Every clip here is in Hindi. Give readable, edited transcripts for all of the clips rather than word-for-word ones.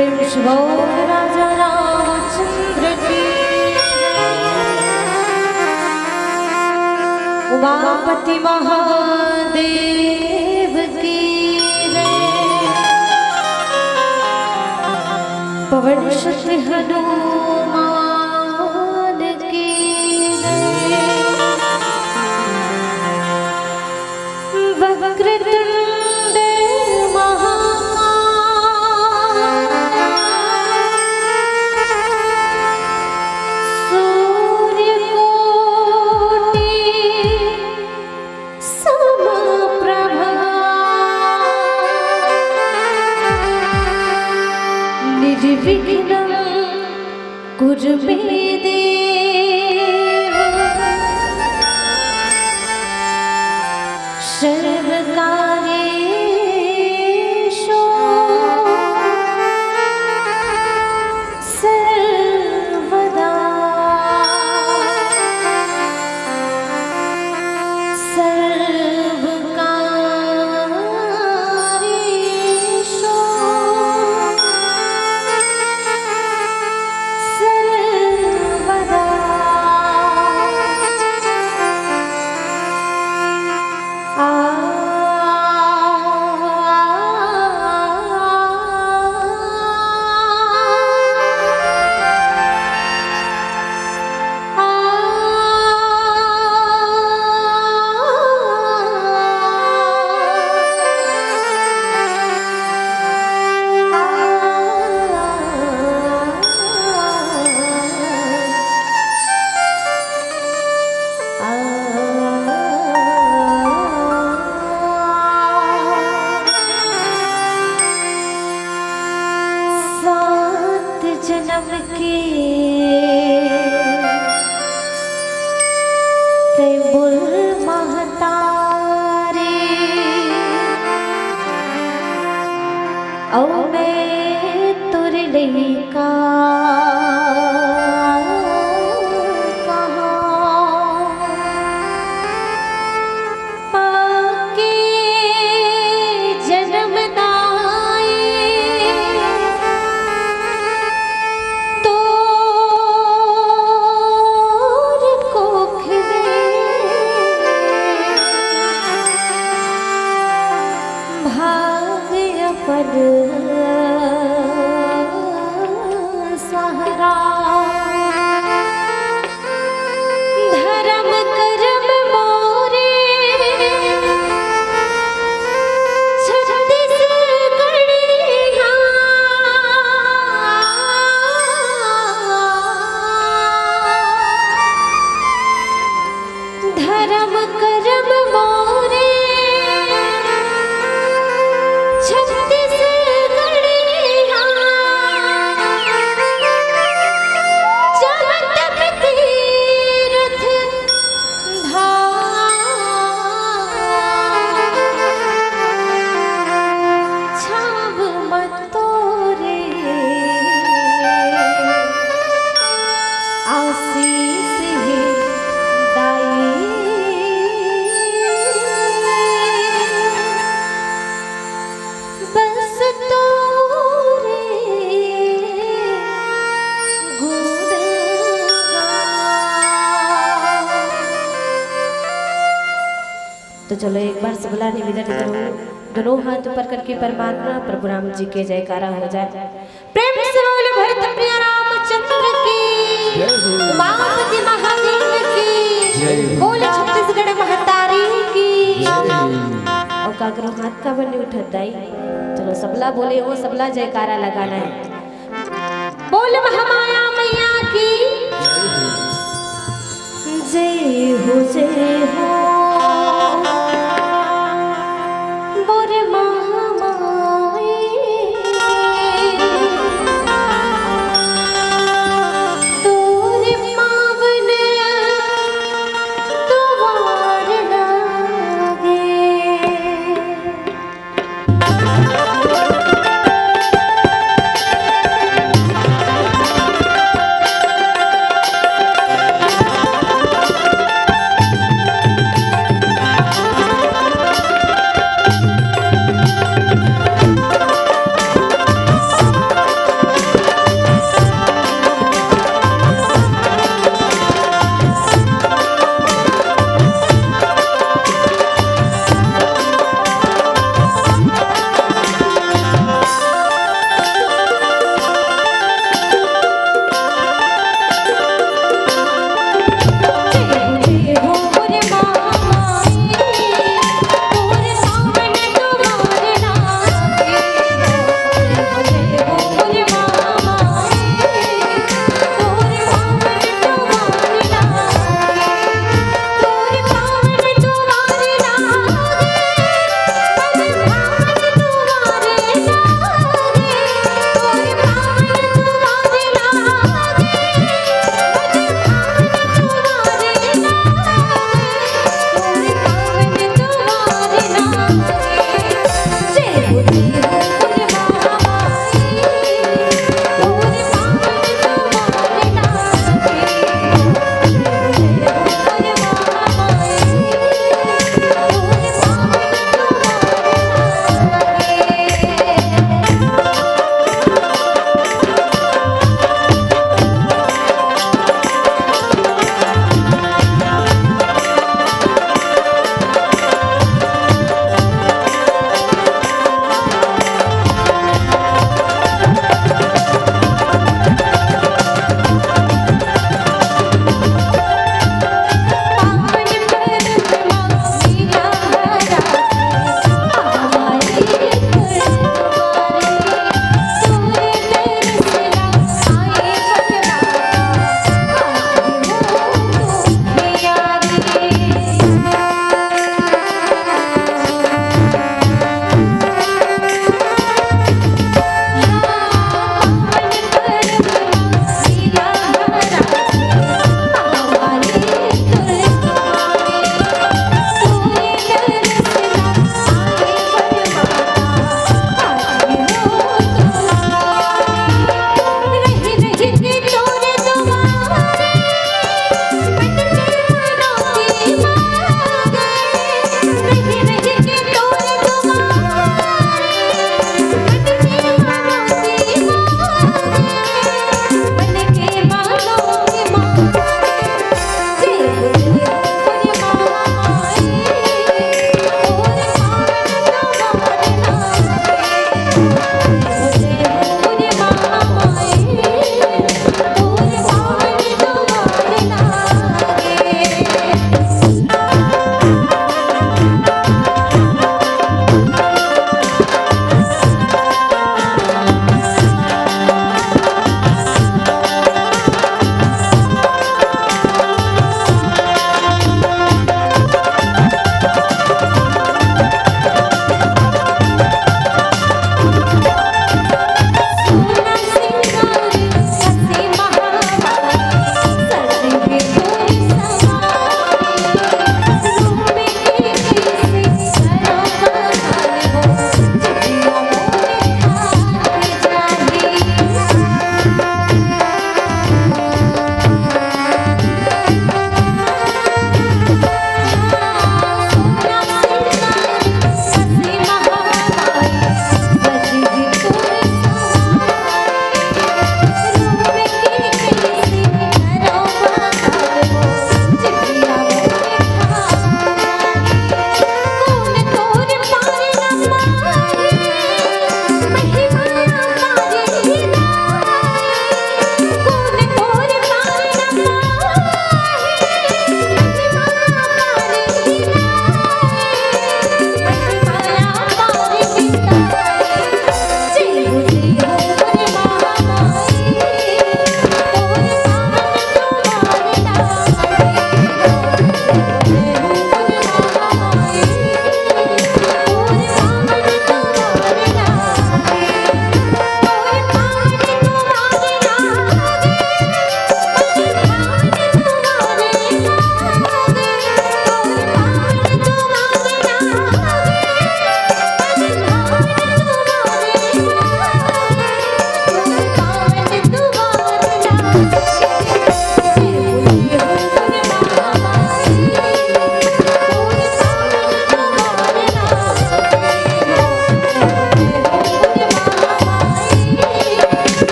प्रेम शिवोर राजा रामचंद्र की, उमापति महादेव की, पवन शक्ति हनुमान की, वक्रतुंड महाकाय, सूर्यकोटि समप्रभा, निर्विघ्नं कुरु मे देव, सर्वकार्येषु सर्वदा, सर्वकार्येषु सर्वदा। जन्म के तैमुल महतारे, औ मैं तुर लइका सहारा, धर्म कर्म मोरे छत्तीसगढ़िया, धर्म कर्म मोरे तो चलो एक बार सबला निवेदन करो, दोनों हाथ ऊपर करके परमात्मा प्रभु राम जी के जयकारा हो जाए। प्रेम से बोले भरत प्रिय रामचंद्र की, उमापति महादेव की, बोले छत्तीसगढ़ महतारी की। और का करो, हाथ का बने उठत दाई। चलो सबला बोले, वो सबला जयकारा लगाना है। बोल महामाया मैया की जय हो, जय हो।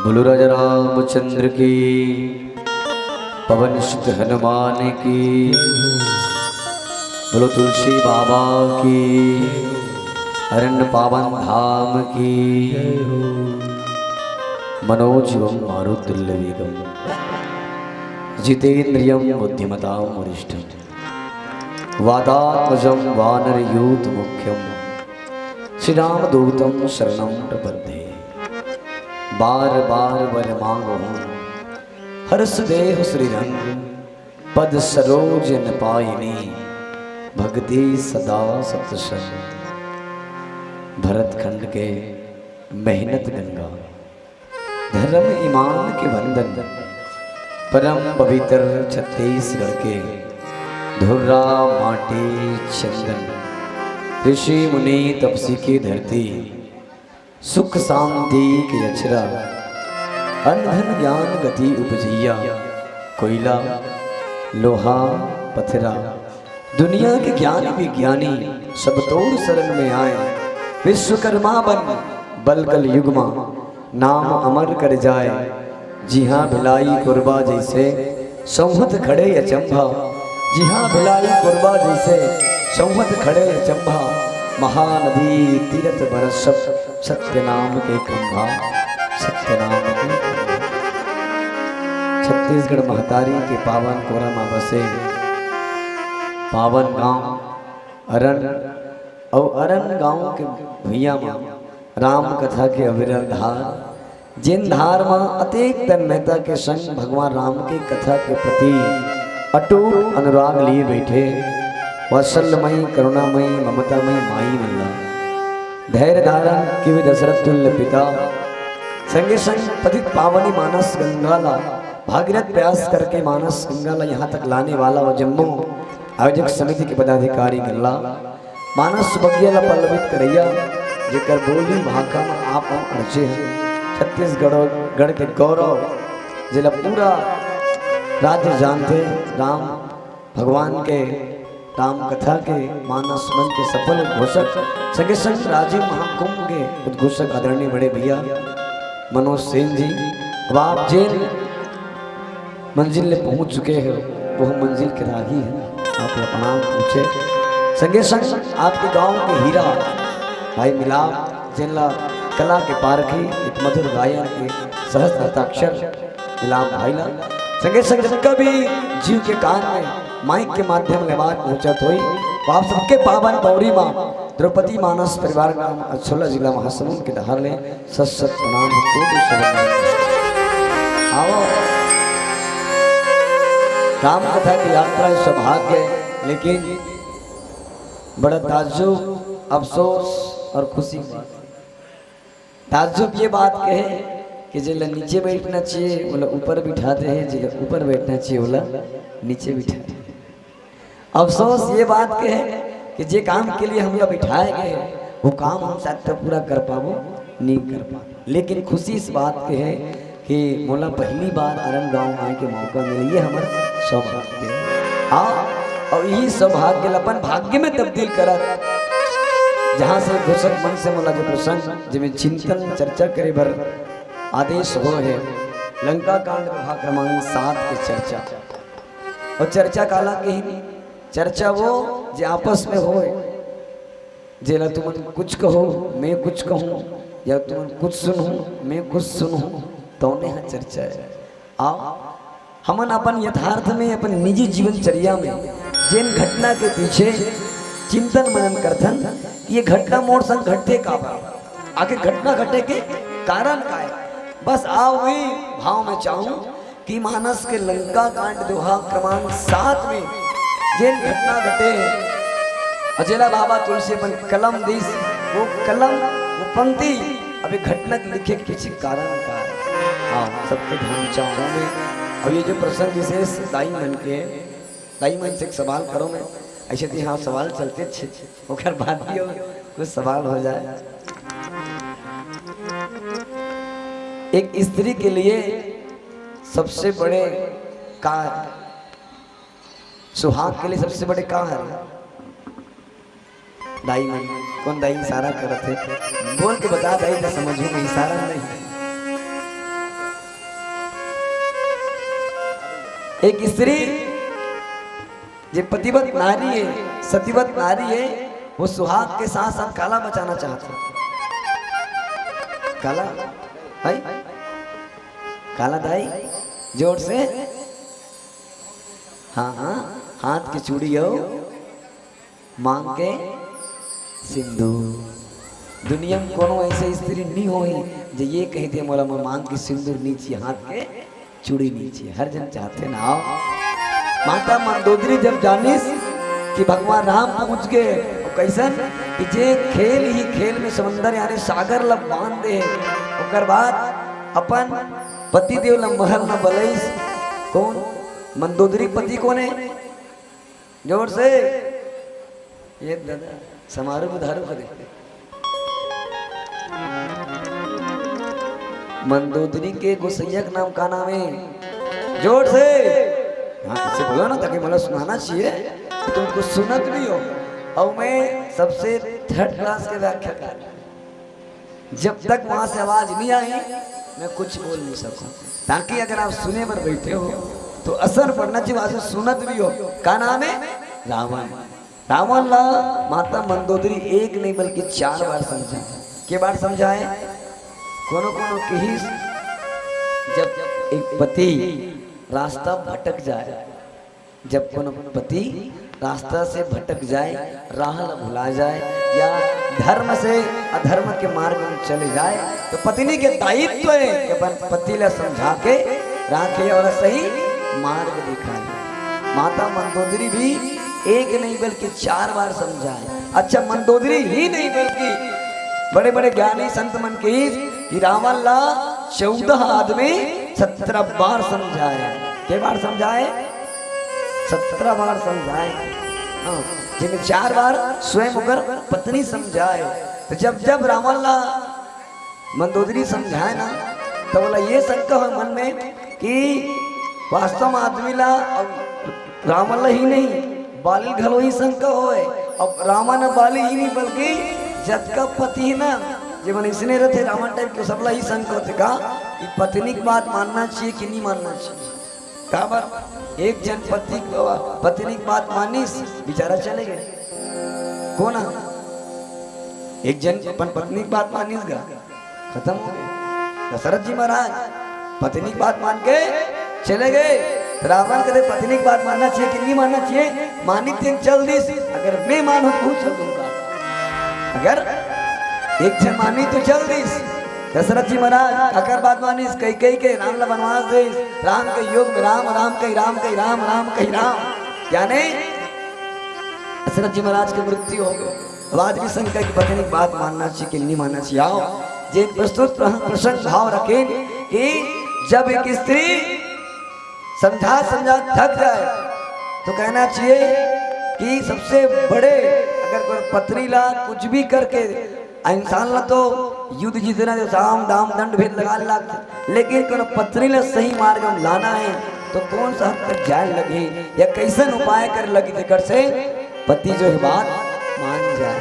बोलो राजा रामचंद्र की, पवन सुत हनुमान की, बोलो तुलसी बाबा की, अरण्य पावन धाम की, मनोजीवम मारुतुल्यवेगम जितेन्द्रियं बुद्धिमतां वरिष्ठं वातात्मजं वानरयूथमुख्यं श्रीरामदूतं शरणं प्रपद्ये। बार बार वर मांगो हर्ष देह श्रीरंग, पद सरोज न पायिनी, भक्ति सदा सत्संग। भरतखंड के मेहनत गंगा, धर्म ईमान के बंधन, परम पवित्र छत्तीसगढ़ के धुर्रा माटी चंदन, ऋषि मुनि तपसी की धरती, सुख शांति की अचरा, अनधन ज्ञान गति उपजैया, कोयला लोहा पथरा, दुनिया के ज्ञान विज्ञानी सब तोड़ शरण में आए। विश्वकर्मा बन बल कल युगमा, नाम अमर कर जाए। जी हाँ भिलाई कुरबा जैसे संहत खड़े अचंभा, जी हाँ भिलाई कुरबा जैसे संहत खड़े अचंभा। महानदी तीरथ बरस सत्य नाम के खंभा, सत्य नाम के खंभा। छत्तीसगढ़ महतारी के पावन कोरमा बसे पावन गांव अरण, और अरण गांव के भैया माँ राम कथा के अविरल धार, जिन धार माँ अतेक तन्मयता के संग भगवान राम की कथा के प्रति अटूट अनुराग लिए बैठे। वात्सल्यमयी करुणामयी ममतामयी माई मल्ला, धैर्य धारण कि दशरथ तुल्य पिता, संगे संग पतित पावनी मानस गंगाला, भागीरथ प्रयास करके मानस गंगाला यहाँ तक लाने वाला व जम्मू आयोजक समिति के पदाधिकारी गल्ला, मानस बगियाला पल्लवित करैया, जेकर बोली भाका में आप अर्चे हैं। छत्तीसगढ़ के गौरव जिला पूरा राज्य जानते, राम भगवान के राम कथा के मानस मन के सफल उद्घोषक, संगे संग राजीव महाकुंभ के उद्घोषक आदरणीय बड़े भैया मनोज सेन जी। अब आप जिन मंजिल में पहुंच चुके हैं वो मंजिल के राही है, आप प्रणाम पूछे। संगे संग आपके गांव के हीरा भाई मिलाप जिला कला के पारखी, एक मधुर गायन के सहस्त्राक्षर मिलाप भाईला, संगे संग कभी जीव के कान में माइक के माध्यम में बात पहुंचत हुई। आप सबके पावन पौरी माँ द्रौपदी मानस परिवार नाम अछोला जिला महासमुंद के दहार ले सत सत प्रणाम। आओ राम कथा की यात्रा सौभाग्य, लेकिन बड़ा ताज्जुब अफसोस और खुशी बात। ताज्जुब ये बात कहे कि जिला नीचे बैठना चाहिए बोला ऊपर बिठाते हैं, जिला ऊपर बैठना चाहिए बोला नीचे बिठाते हैं। अफसोस ये बात कहे कि जे काम के लिए हम लोग बिठाए गए वो काम हम शायद पूरा कर पाओ नहीं कर पाओ, लेकिन खुशी इस बात के है कि मोला पहली बार अरण गांव आने के मौका मिले, ये हमारा सौभाग्य हाँ। और यही सौभाग्य अपन भाग्य में तब्दील करा, जहाँ से घोषक मन से मोला जो प्रसंग जिसमें चिंतन चर्चा करे भर आदेश हो है। लंका कांड भाग क्रमांक 7 की चर्चा, और चर्चा काला की चर्चा वो जो आपस में हो, जेला तुम कुछ कहो मैं कुछ कहूँ, या तुम कुछ सुनूँ मैं कुछ सुनूँ, तो यहाँ चर्चा है। आओ हमन अपन यथार्थ में अपन निजी जीवनचर्या में जिन घटना के पीछे चिंतन मनन करथन, ये घटना मोर संग घटते का आगे घटना घटे के कारण का है। बस आओ वही भाव में चाहूँ कि मानस के लंका कांड दोहा क्रमांक 7 में जिन घटना घटे अजेला बाबा तुलसी अपन कलम दीस, वो कलम वो पंक्ति अभी घटना लिखे के पीछे कारण का है। हाँ सबके ध्यान चाहूँ मैं। और ये जो प्रसंग विशेष दाई मन के, दाई मन से एक सवाल करो मैं, ऐसे तो यहाँ सवाल चलते ओकर बाद भी कुछ सवाल हो जाए। एक स्त्री के लिए सबसे बड़े का, सुहाग के लिए सबसे बड़े का है दाई मन। कौन दाई इशारा करते बोल के बता, दाई तो समझू में इशारा नहीं। एक स्त्री जो पतिवत नारी है, सतीवत नारी है, वो सुहाग के साथ साथ काला बचाना चाहती है। काला भाई, काला दाई जोर से, हाँ हाँ, हाथ की चूड़ी हो, मांग के सिंदूर। दुनिया में कोनो ऐसे स्त्री नहीं हो जो ये कहते मोला मांग के सिंदूर नीचे, हाथ के चूड़ी नीचे। हर जन चाहते ना। आओ माता मंदोदरी जब जानिस कि भगवान राम पहुंच गए, कैसन कि जे खेल ही खेल में समंदर यानी सागर लब बांध दे, ओकर बाद अपन पति देव ला महल न बलैस। कौन मंदोदरी पति कौन है? जोर से ये दादा समारोह में धारू करे। मंदोदरी के गोसैया का नाम का नाम है? जोर से हाँ इससे बोलो ना, ताकि मतलब सुनाना चाहिए तुमको सुनत भी हो। और मैं सबसे थर्ड क्लास के व्याख्याकार, जब तक वहां से आवाज नहीं आई मैं कुछ बोल नहीं सकूं, ताकि अगर आप सुने पर बैठे हो तो असर पड़ना चाहिए, वहां से सुनत भी हो। का नाम है? रावण। रावण ला माता मंदोदरी एक नहीं बल्कि 4 बार समझाए। के बार समझाए? कोनो कोनो के ही जब एक पति रास्ता भटक जाए, जब कोनो पति रास्ता से भटक जाए, राह भुला जाए, या धर्म से अधर्म के मार्ग में चले जाए, तो पत्नी के दायित्व है कि अपन पति ला समझा के राखे और सही मार्ग दिखाए। माता मंदोदरी भी एक नहीं बल्कि 4 बार समझाए। अच्छा मंदोदरी ही नहीं बल्कि बड़े बड़े ज्ञानी संत मन के कि रावण ला 14 आदमी 17 बार समझाए। के बार समझाए? 17 बार समझाए। हाँ, जिनमें 4 बार स्वयं होकर पत्नी समझाए। तो जब जब रावण ला मंदोदरी समझाए ना, तो बोला ये शंका हो मन में कि वास्तव में आदमी ला रावण ला ही नहीं बाली घलो ही शंका होए। अब रावण बाली ही नहीं बल्कि जत का पति है ना, जीवन इसने रहते रावण टाइप के सबला ही शंका होते का कि पत्नी की बात मानना चाहिए कि नहीं मानना चाहिए। काबर एक जन पत्नी की बात मानिस बेचारा चले गए। कौन? एक जन अपन पत्नी की बात मानिस गा, खत्म हो गए। दशरथ जी महाराज पत्नी की बात मान के चले गए। रावण कहते पत्नी की बात मानना चाहिए कि नहीं मानना चाहिए? मानी तीन चल दिस, अगर मैं मानू तो चल दूंगा, अगर एक जन मानी तो चल दिस। दशरथ जी महाराज अगर बात मानिस कई के राम ला वनवास दे, राम के योग में राम, राम कही राम कही राम, राम कही राम, यानी दशरथ जी महाराज की मृत्यु हो गई। आज भी शंका की पत्नी की बात मानना चाहिए कि नहीं मानना चाहिए। आओ जे प्रस्तुत प्रसंग भाव रखें कि जब एक स्त्री समझा थक जाए तो कहना चाहिए कि सबसे बड़े अगर कोई पत्नी ला कुछ भी करके इंसान ला तो युद्ध जीतना जो साम दाम दंड भेद लगा लगता, लेकिन कोनो पत्नी ला सही मार्ग में लाना है तो कौन सा हद तक जाए लगे या कैसन उपाय कर लगी देकर से पति जो है बात मान जाए।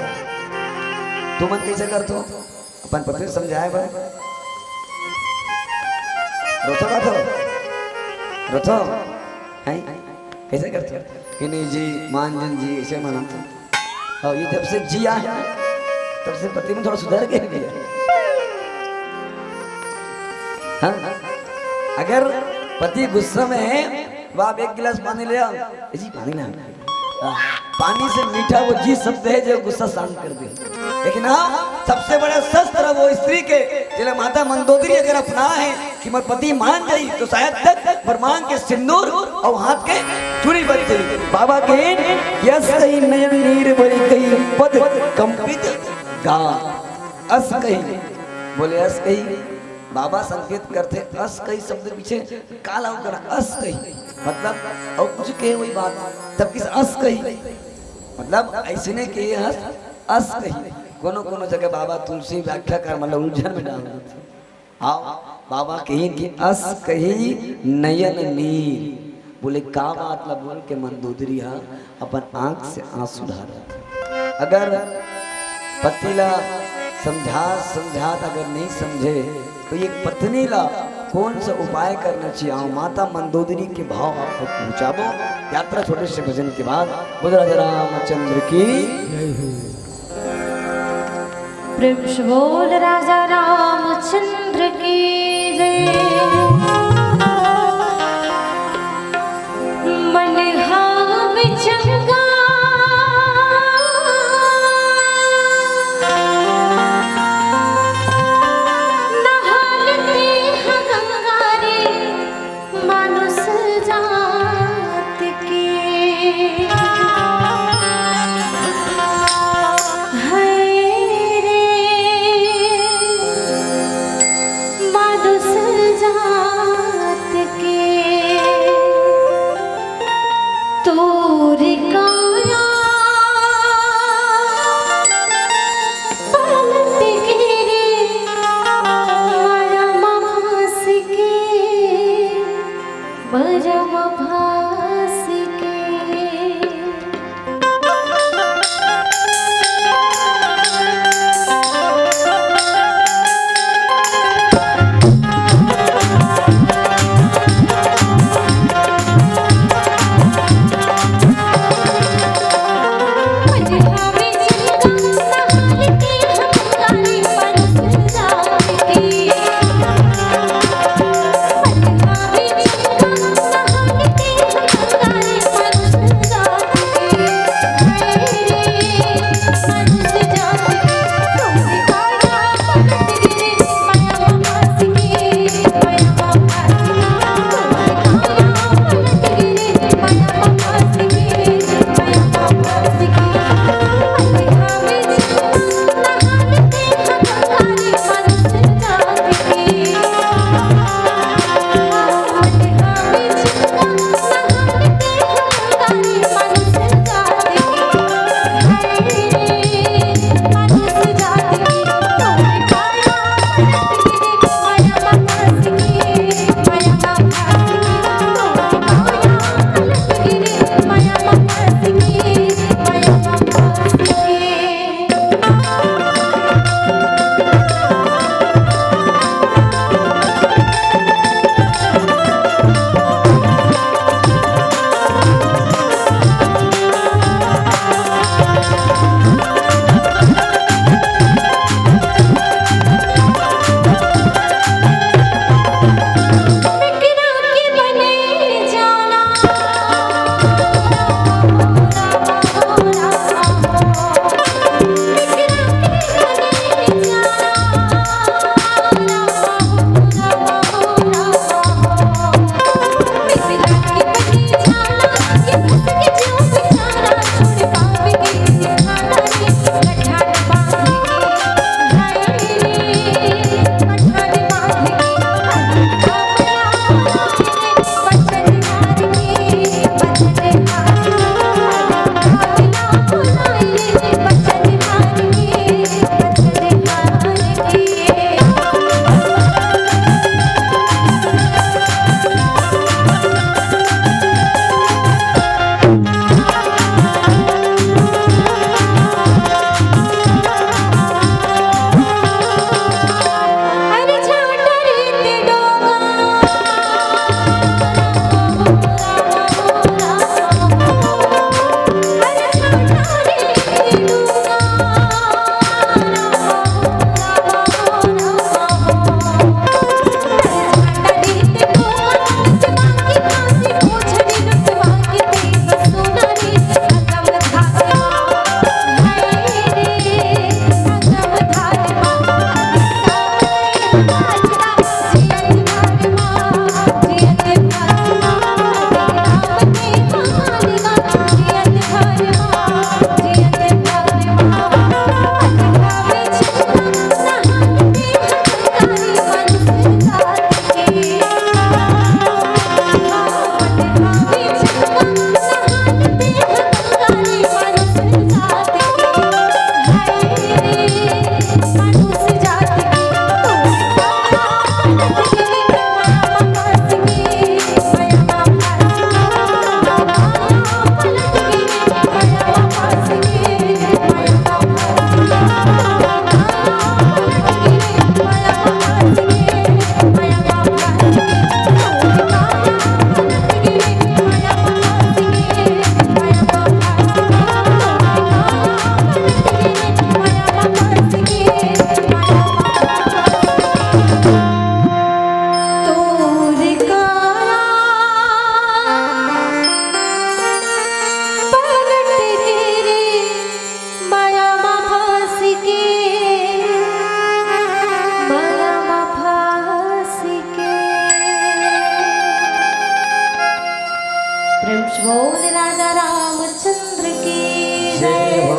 तुम मन कैसे कर तो अपन पत्नी समझाए बा रोतो का तो रोतो है कैसे करते कि नहीं जी मानजन जी ऐसे माना तो। और ये जब से जिया है तब से पति में थोड़ा सुधार के भी है। हाँ? अगर पति गुस्सा में है वो आप 1 गिलास पानी ले आओ, जी पानी ना, पानी से मीठा वो जी शब्द है जो गुस्सा शांत कर दे। लेकिन हाँ सबसे बड़ा शस्त्र वो स्त्री के जिले माता मंदोदरी अगर अपना है कि मेरे पति मान जाई तो शायद तक ब्रह्मांड के सिंदूर और हाथ के चूड़ी बच जाई। बाबा के यस कही नयन नीर बड़ी कही पद कंपित गा अस कही, बोले अस कही बाबा संकेत करते अस कही शब्द पीछे काला होकर अस कही मतलब और कुछ कहे वही बात तब किस अस कही मतलब ऐसे ने के अस कही। कोनो कोनो जगह बाबा तुलसी व्याख्या कर मतलब उलझन में डाल देते। आओ बाबा कही कि अस कही नयन नीर, बोले का मतलब बोल के मंदोदरी अपन आंख से आंसू ढाल। अगर पति ला समझात अगर नहीं समझे तो ये पत्नी ला कौन सा उपाय करना चाहिए। आओ माता मंदोदरी के भाव आपको पहुंचाबो। यात्रा छोटे से भजन के बाद बोल राजा रामचंद्र की प्रेम से बोल राजा रामचंद्र की जय। मन हाव चंगा नहालते हैं गंगा रे मानुष जात के। से बोल राजा रामचंद्र की जय हो।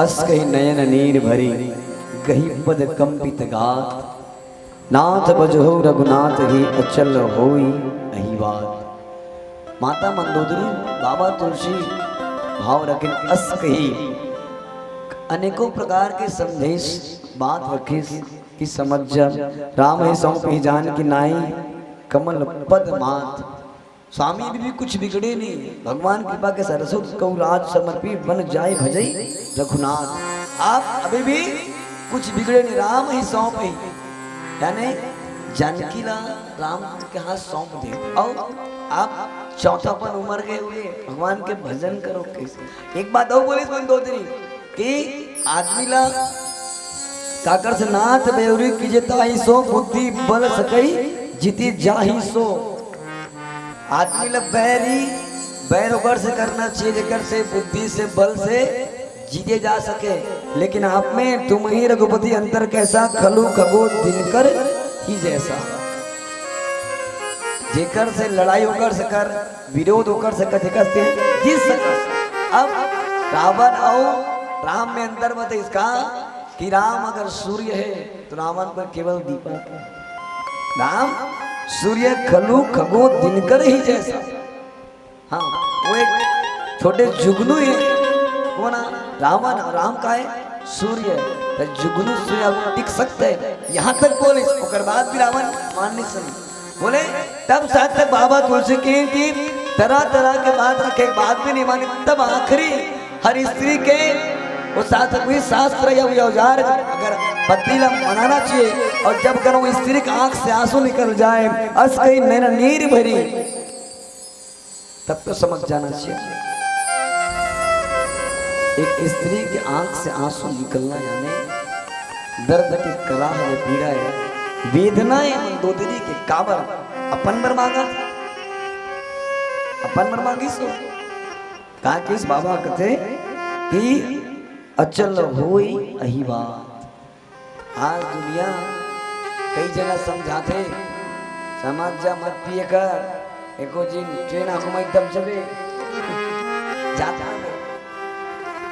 अस कही नयन नीर भरी गही पद कंपित गात नाथ बजहो रघुनाथ ही अचल होई अही बात। माता मंदोदरी बाबा तुलसी भाव रखे अस कही अनेकों प्रकार के संदेश बात रखी कि समझ जा राम ही सौंप ही जान की नाई कमल पद मात। स्वामी भी कुछ बिगड़े नहीं, भगवान कृपा के सरस्वत को राज समर्पी बन जाए भजई रघुनाथ। आप अभी भी कुछ बिगड़े नहीं, राम ही सौंप ही यानी जानकी ला राम के हाथ सौंप दे और आप चौथापन उम्र के हुए भगवान के भजन करो। कैसे एक बात और बोली मंदोदरी कि आदमी ला काकर से नाथ बेउरी कीजे ताही सो बुद्धि बल सकई जीती जाही सो। आदमी ला बैर उगर से करना चाहिए जेकर से बुद्धि से बल से जीते जा सके। लेकिन आप में तुम ही रघुपति अंतर कैसा खलु खगो दिनकर ही जैसा। जेकर से लड़ाई होकर से कर विरोध होकर से जेकर से जीत सकर। अब रावण और राम में अंतर मत इसका कि राम अगर सूर्य है तो रावण पर केवल दीपक है। राम सूर्य खलु खगो दिनकर ही जैसा। हाँ वो एक छोटे जुगनू है वो ना रावण। राम का है सूर्य तो जुगनू सूर्य टिक सकते है यहाँ तक बोले। उसके बाद भी रावण मानने से बोले तब साथ तक बाबा तुलसी की तरह तरह के बात रखे बात भी नहीं मानी। तब आखिरी हर स्त्री के वो शास्त्र या औजार अगर पति ला मनाना चाहिए और जब करो वो स्त्री की आंख से आंसू निकल जाए अस कहीं नैना नीर भरी तब तो समझ जाना चाहिए। एक स्त्री की आंख से आंसू निकलना यानी दर्द की कराह है, पीड़ा है, वेदना है। मंदोदरी के काबर अपन बर मांगा अपन बर मांगी सो कहा कि इस बाबा कथे कि अचल होई अही बात। आज दुनिया कई जगह समझाते समझ जा मत पिए कर एको जी ट्रेन आंखों में एकदम चले जाता है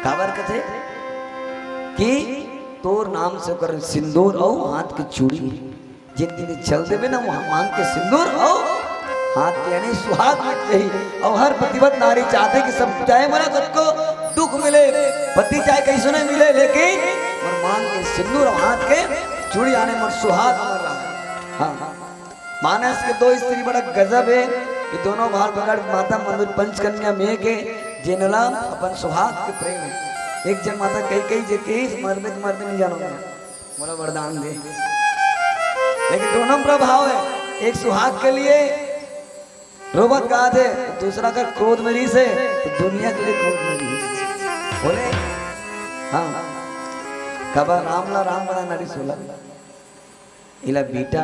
काबर कथे कि तोर नाम से कर सिंदूर और हाथ की चूड़ी जिन दिन चल देवे ना वहां मांग के सिंदूर और हाथ के यानी सुहाग मिट रही। और हर प्रतिबद्ध नारी चाहते कि सब चाहे मना खुद को दुख मिले पति चाहे कैसे नहीं मिले लेकिन और मांग के सिंदूर और हाथ के चूड़ी आने मर सुहाग मर रहा है। हाँ मानस के दो स्त्री बड़ा गजब है कि दोनों भार पकड़ माता मंदिर पंचकन्या में के जिनला अपन सुहाग के प्रेम है। एक जन माता कई जे के मरते नहीं जानो बोला वरदान दे लेकिन दोनों प्रभाव है। एक सुहाग के लिए रोबत गा दे दूसरा का क्रोध में रीस है तो दुनिया के लिए क्रोध में रीस बोले। हाँ कबा रामला राम बना नरी सोला इला बेटा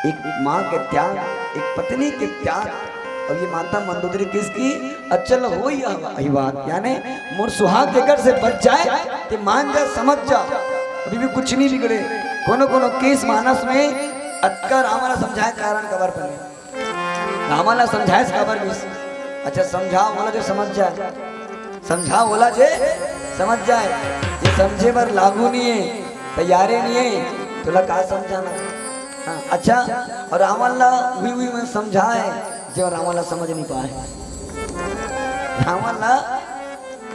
एक माँ के त्याग एक पत्नी के त्याग। और ये माता मंदोदरी किसकी अचल हो ही बात यानी मोर सुहाग देकर से बच जाए कि मान जा समझ जा अभी भी कुछ नहीं बिगड़े। कोनो केस मानस में अक्का रामाला समझाए कारण कबर पर रामाला समझाए खबर भी अच्छा समझाओ बोला जो समझ जाए समझाओ बोला जे समझ जाए ये समझे पर लागू नहीं है तैयारी नहीं है तो लगा समझाना। हाँ अच्छा और रामाला हुई में समझाए जो रामाला समझ नहीं पाए। रामाला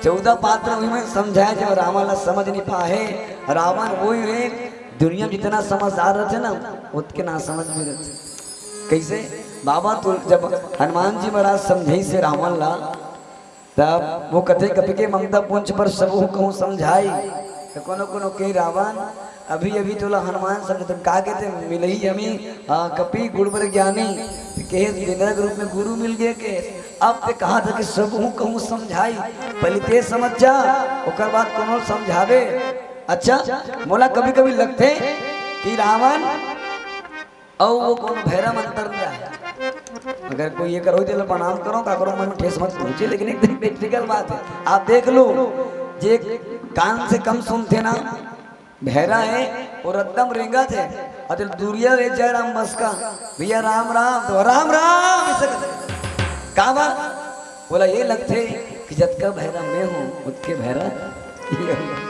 14 पात्र हुई में समझाए जो रामाला समझ नहीं पाए। रावण वही है दुनिया में जितना समझदार रहते ना उतके ना समझ में रहते। कैसे बाबा तो जब हनुमान जी महाराज समझे से रावण ला तब वो कथे कपि के ममता पुंज पर सबू कहूँ समझाई तो कोनो कही रावण अभी अभी तोला हनुमान समझ तुम का कहते मिल ही हमें कपि गुरुवर ज्ञानी कहे बिना रूप में गुरु मिल गए के अब ते कहा था कि सबू कहूँ समझाई पहले ते समझ जा ओकर बाद कोनो समझावे। अच्छा मोला कभी कभी लगते कि रावण और वो कौन भैरव अंतर में है। अगर कोई ये करो तो प्रणाम करो का करो मन में ठेस मत पहुंचे लेकिन एकदम प्रैक्टिकल बात है। आप देख लो जे कान से कम सुनते ना भैरा है और एकदम रेंगा थे और दूरिया रे जय राम बस का भैया राम राम तो राम राम कहा बा? बोला ये लगते कि जत का भैरा मैं हूँ उसके भैरा ये हूँ।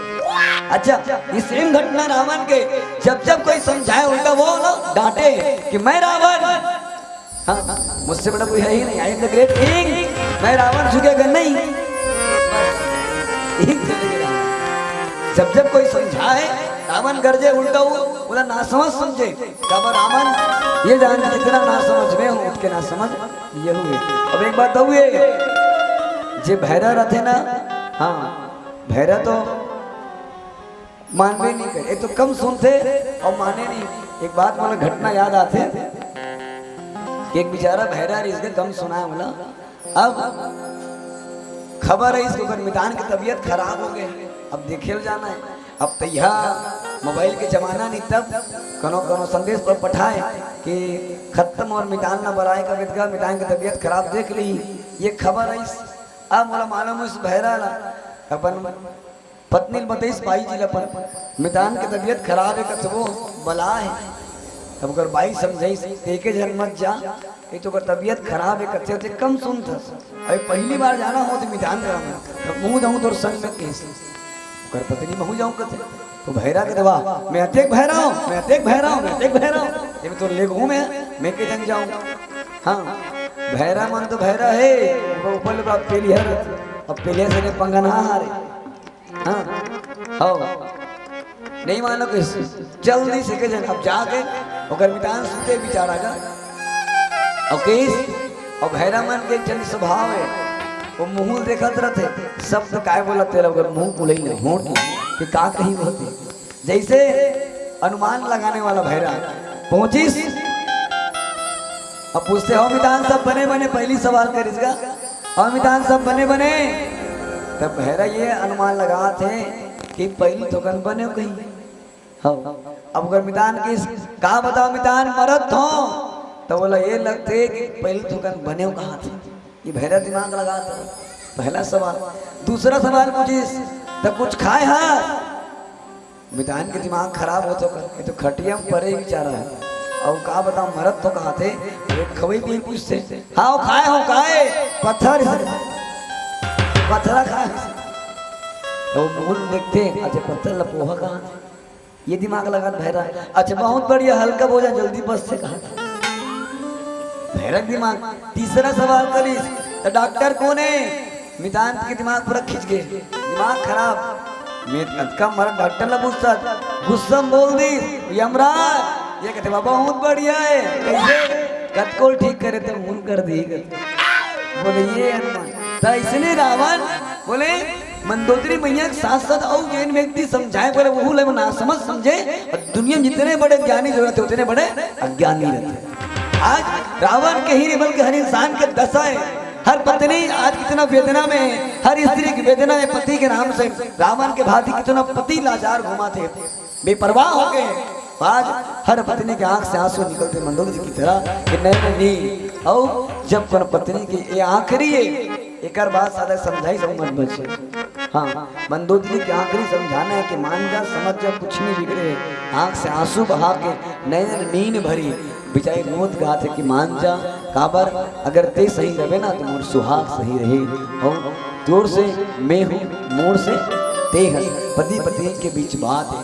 अच्छा, ये सेम घटना रावण के जब जब कोई समझाए उल्टा वो ना डांटे कि मैं रावण, हाँ मुझसे बड़ा कोई है ही नहीं, I am the great king, मैं रावण झुकेगा नहीं। जब जब कोई समझाए रावण गरजे उल्टा हुआ, बोला ना समझ समझे, कब रावण ये जान जितना ना समझ में हूँ उतके ना समझ ये हुए। अब एक बात हुए जे भैरा रहते ना, हाँ भैरा तो मानवे नहीं करे, एक तो कम सुनते और माने नहीं। एक बात मतलब घटना याद आते कि एक बेचारा भैरा इसके कम सुना है, बोला अब खबर है इसको मैदान की तबीयत खराब हो गई, अब देखे जाना है। अब तो यह मोबाइल के जमाना नहीं, तब कनो कनो संदेश पर पठाए कि खत्म और मिटान ना बराए का विदगा, मिटान की तबीयत खराब देख ली ये खबर है। अब मोला मालूम इस बहरा ला अपन पत्नी बताइस भाई जी अपन मितान की तबीयत खराब है कतबो बला है। अब अगर भाई समझाइस देखे जन मत जा, ये तो तबीयत खराब है कथे होते कम सुन था। अरे पहली बार जाना हो तो मितान करा तो मुँह जाऊँ तो संग में कैसे कर पत्नी महू जाऊँ कथे तो भैरा के दवा मैं अतेक भैरा हूँ, मैं अतेक भैरा हूँ, मैं अतेक भैरा हूँ, ये तो ले घूम है मैं के जन जाऊँ। हाँ भैरा मन तो भैरा है वो ऊपर बाप पेलिहर, अब पेलिहर से पंगा ना हारे। हाँ हो नहीं मानो कि जल्दी से के जन अब जाके अगर मितान सुते बिचारा का और केस और भैरा मन के जन स्वभाव है वो मुंह देखत रहते सब तो काय बोला तेरा अगर मुंह खुले ही नहीं होंठ कि का कहीं होती। जैसे अनुमान लगाने वाला भैरा पहुंचिस अब पूछते हो मितान सब बने बने, पहली सवाल करिएगा और मितान सब बने बने, तब भैरा ये अनुमान लगा थे कि पहली दुकान बने हो कहीं। हाँ अब अगर मितान की कहा बताओ मितान मरत हो तो बोला ये लगते कि पहली दुकान बने हो कहाँ थे, ये भैरा दिमाग लगा था। पहला सवाल। दूसरा सवाल पूछिस तो कुछ खाए हाँ, मितान के दिमाग खराब हो तो खटिया परे बेचारा है और कहा बताओ मरद तो कहा थे खबई भी पूछते हाँ खाए हो खाए पत्थर पत्थरा खाए तो मूल देखते अच्छा पत्थर लपोहा कहा ये दिमाग लगा भैरा। अच्छा बहुत बढ़िया हल्का भोजन जल्दी बस से कहा भैरा दिमाग। तीसरा सवाल करीस तो डॉक्टर कौन है, मितान के दिमाग पूरा खिंच गए दिमाग खराब का मरा डॉक्टर ला पूछता गुस्सा बोल दी यमराज ये कहते बाबा बहुत बढ़िया है कैसे कतकोल ठीक करे तो मुन कर दी बोले ये हनुमान तो इसने रावण बोले मंदोदरी मैया के साथ साथ और जैन व्यक्ति समझाए बोले वो लोग ना समझ समझे और दुनिया में जितने बड़े ज्ञानी जरूरत है उतने बड़े अज्ञानी रहते। आज रावण के ही नहीं बल्कि हर इंसान के दशा है, हर पत्नी आज कितना वेदना में है, हर स्त्री की वेदना में पति के नाम से रावण के भांति कितना पति लाचार घुमा थे बेपरवाह हो गए। आज हर पत्नी के आंख से आंसू निकलते मंदोदरी की तरह कि नहीं और जब पर पत्नी की ये आखिरी है एक बात सादा समझाई सब मत बचे। हाँ मंदोदरी के आखिरी समझाना है कि मान जा समझ जा कुछ नहीं बिगड़े, आंख से आंसू बहा के नैन नींद भरी बिचारी नोत गाते कि मान जा काबर अगर ते सही रहे ना तो मोर सुहाग सही रहे और तोर से मैं हूँ मोर से ते है। पति पत्नी के बीच बात है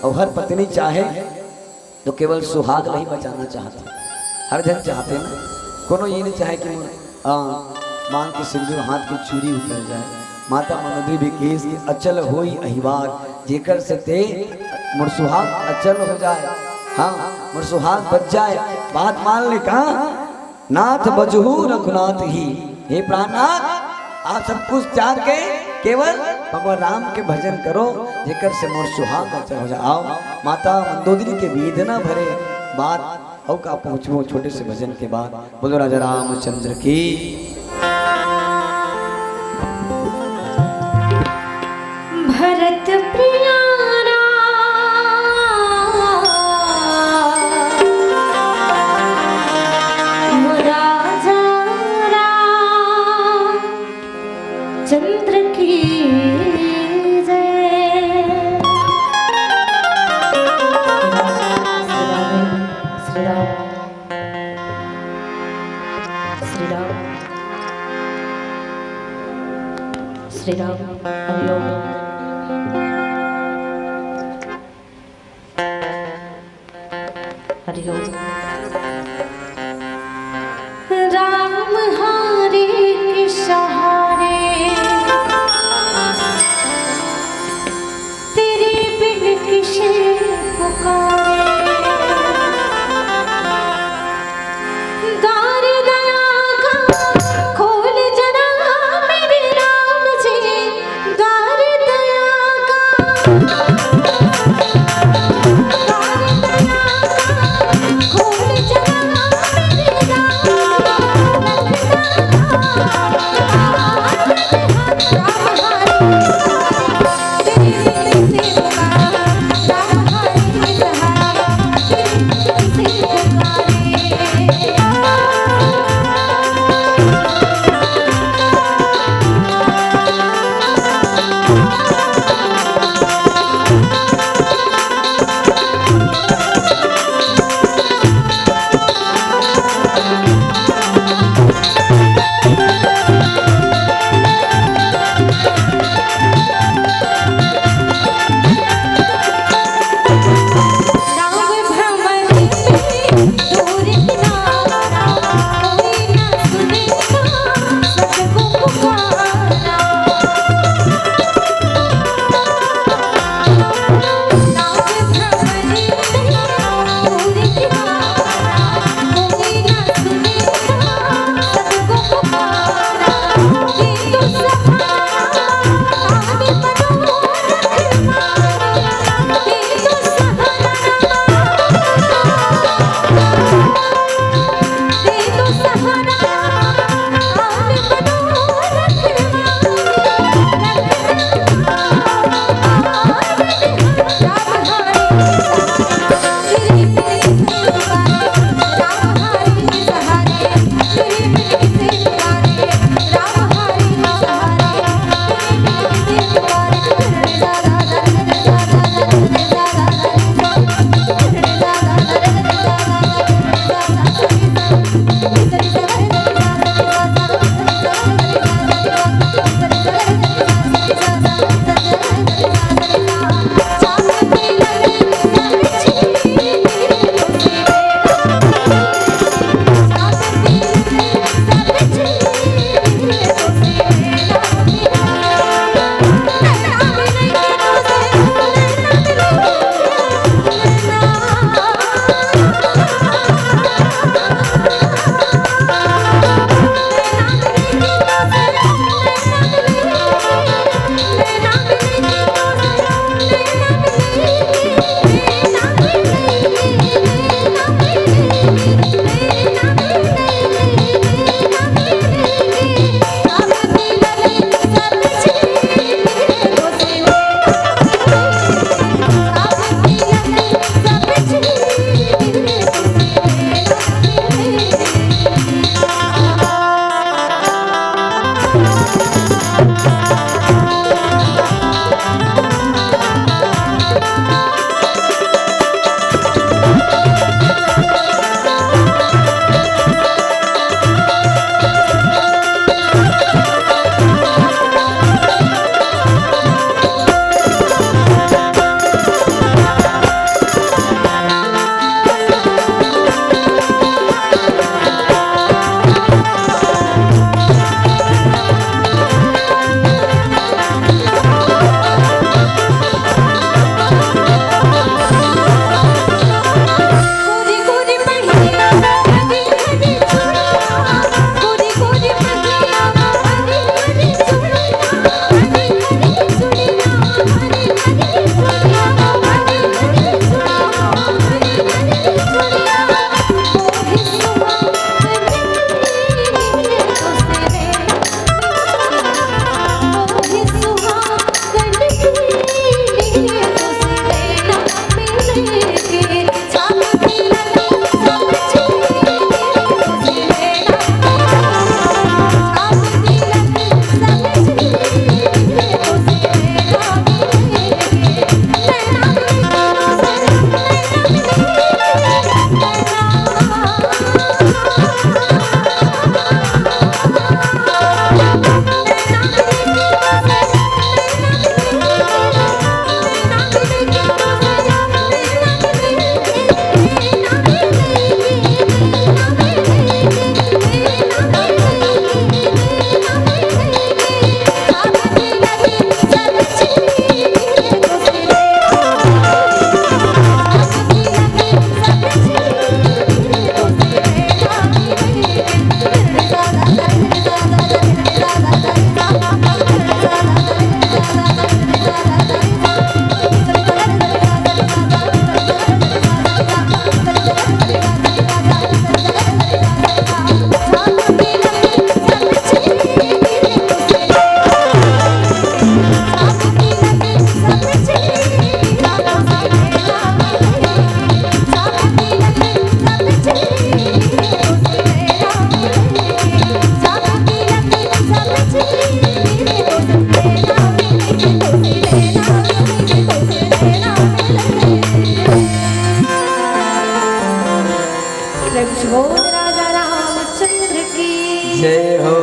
और हर पत्नी चाहे तो केवल सुहाग नहीं बचाना चाहते, हर जन चाहते ना कोनो ये नहीं चाहे कि मांग के सिंदूर हाथ की चूड़ी उतर जाए। माता मनोदरी भी केस की अचल होई अहिवार जेकर से ते मोर सुहाग अचल हो जाए। हाँ मोर सुहाग बच जाए बात मान ले कहा नाथ बजहू रघुनाथ ही, हे प्राणनाथ आप सब कुछ त्याग के केवल भगवान राम के भजन करो जेकर से मोर सुहाग अचल हो जाए। आओ माता मंदोदरी के वेदना भरे बात और का पहुँचो छोटे से भजन के बाद बोलो राजा रामचंद्र की। भरत प्रिया चंद्र की जय। श्री राम श्री राम। हरिओम। हरिओम। राम हारे के सहारे तेरे बिन किसे पुकारे, द्वार दया का खोल जना मेरे राम जी, द्वार दया की जय हो।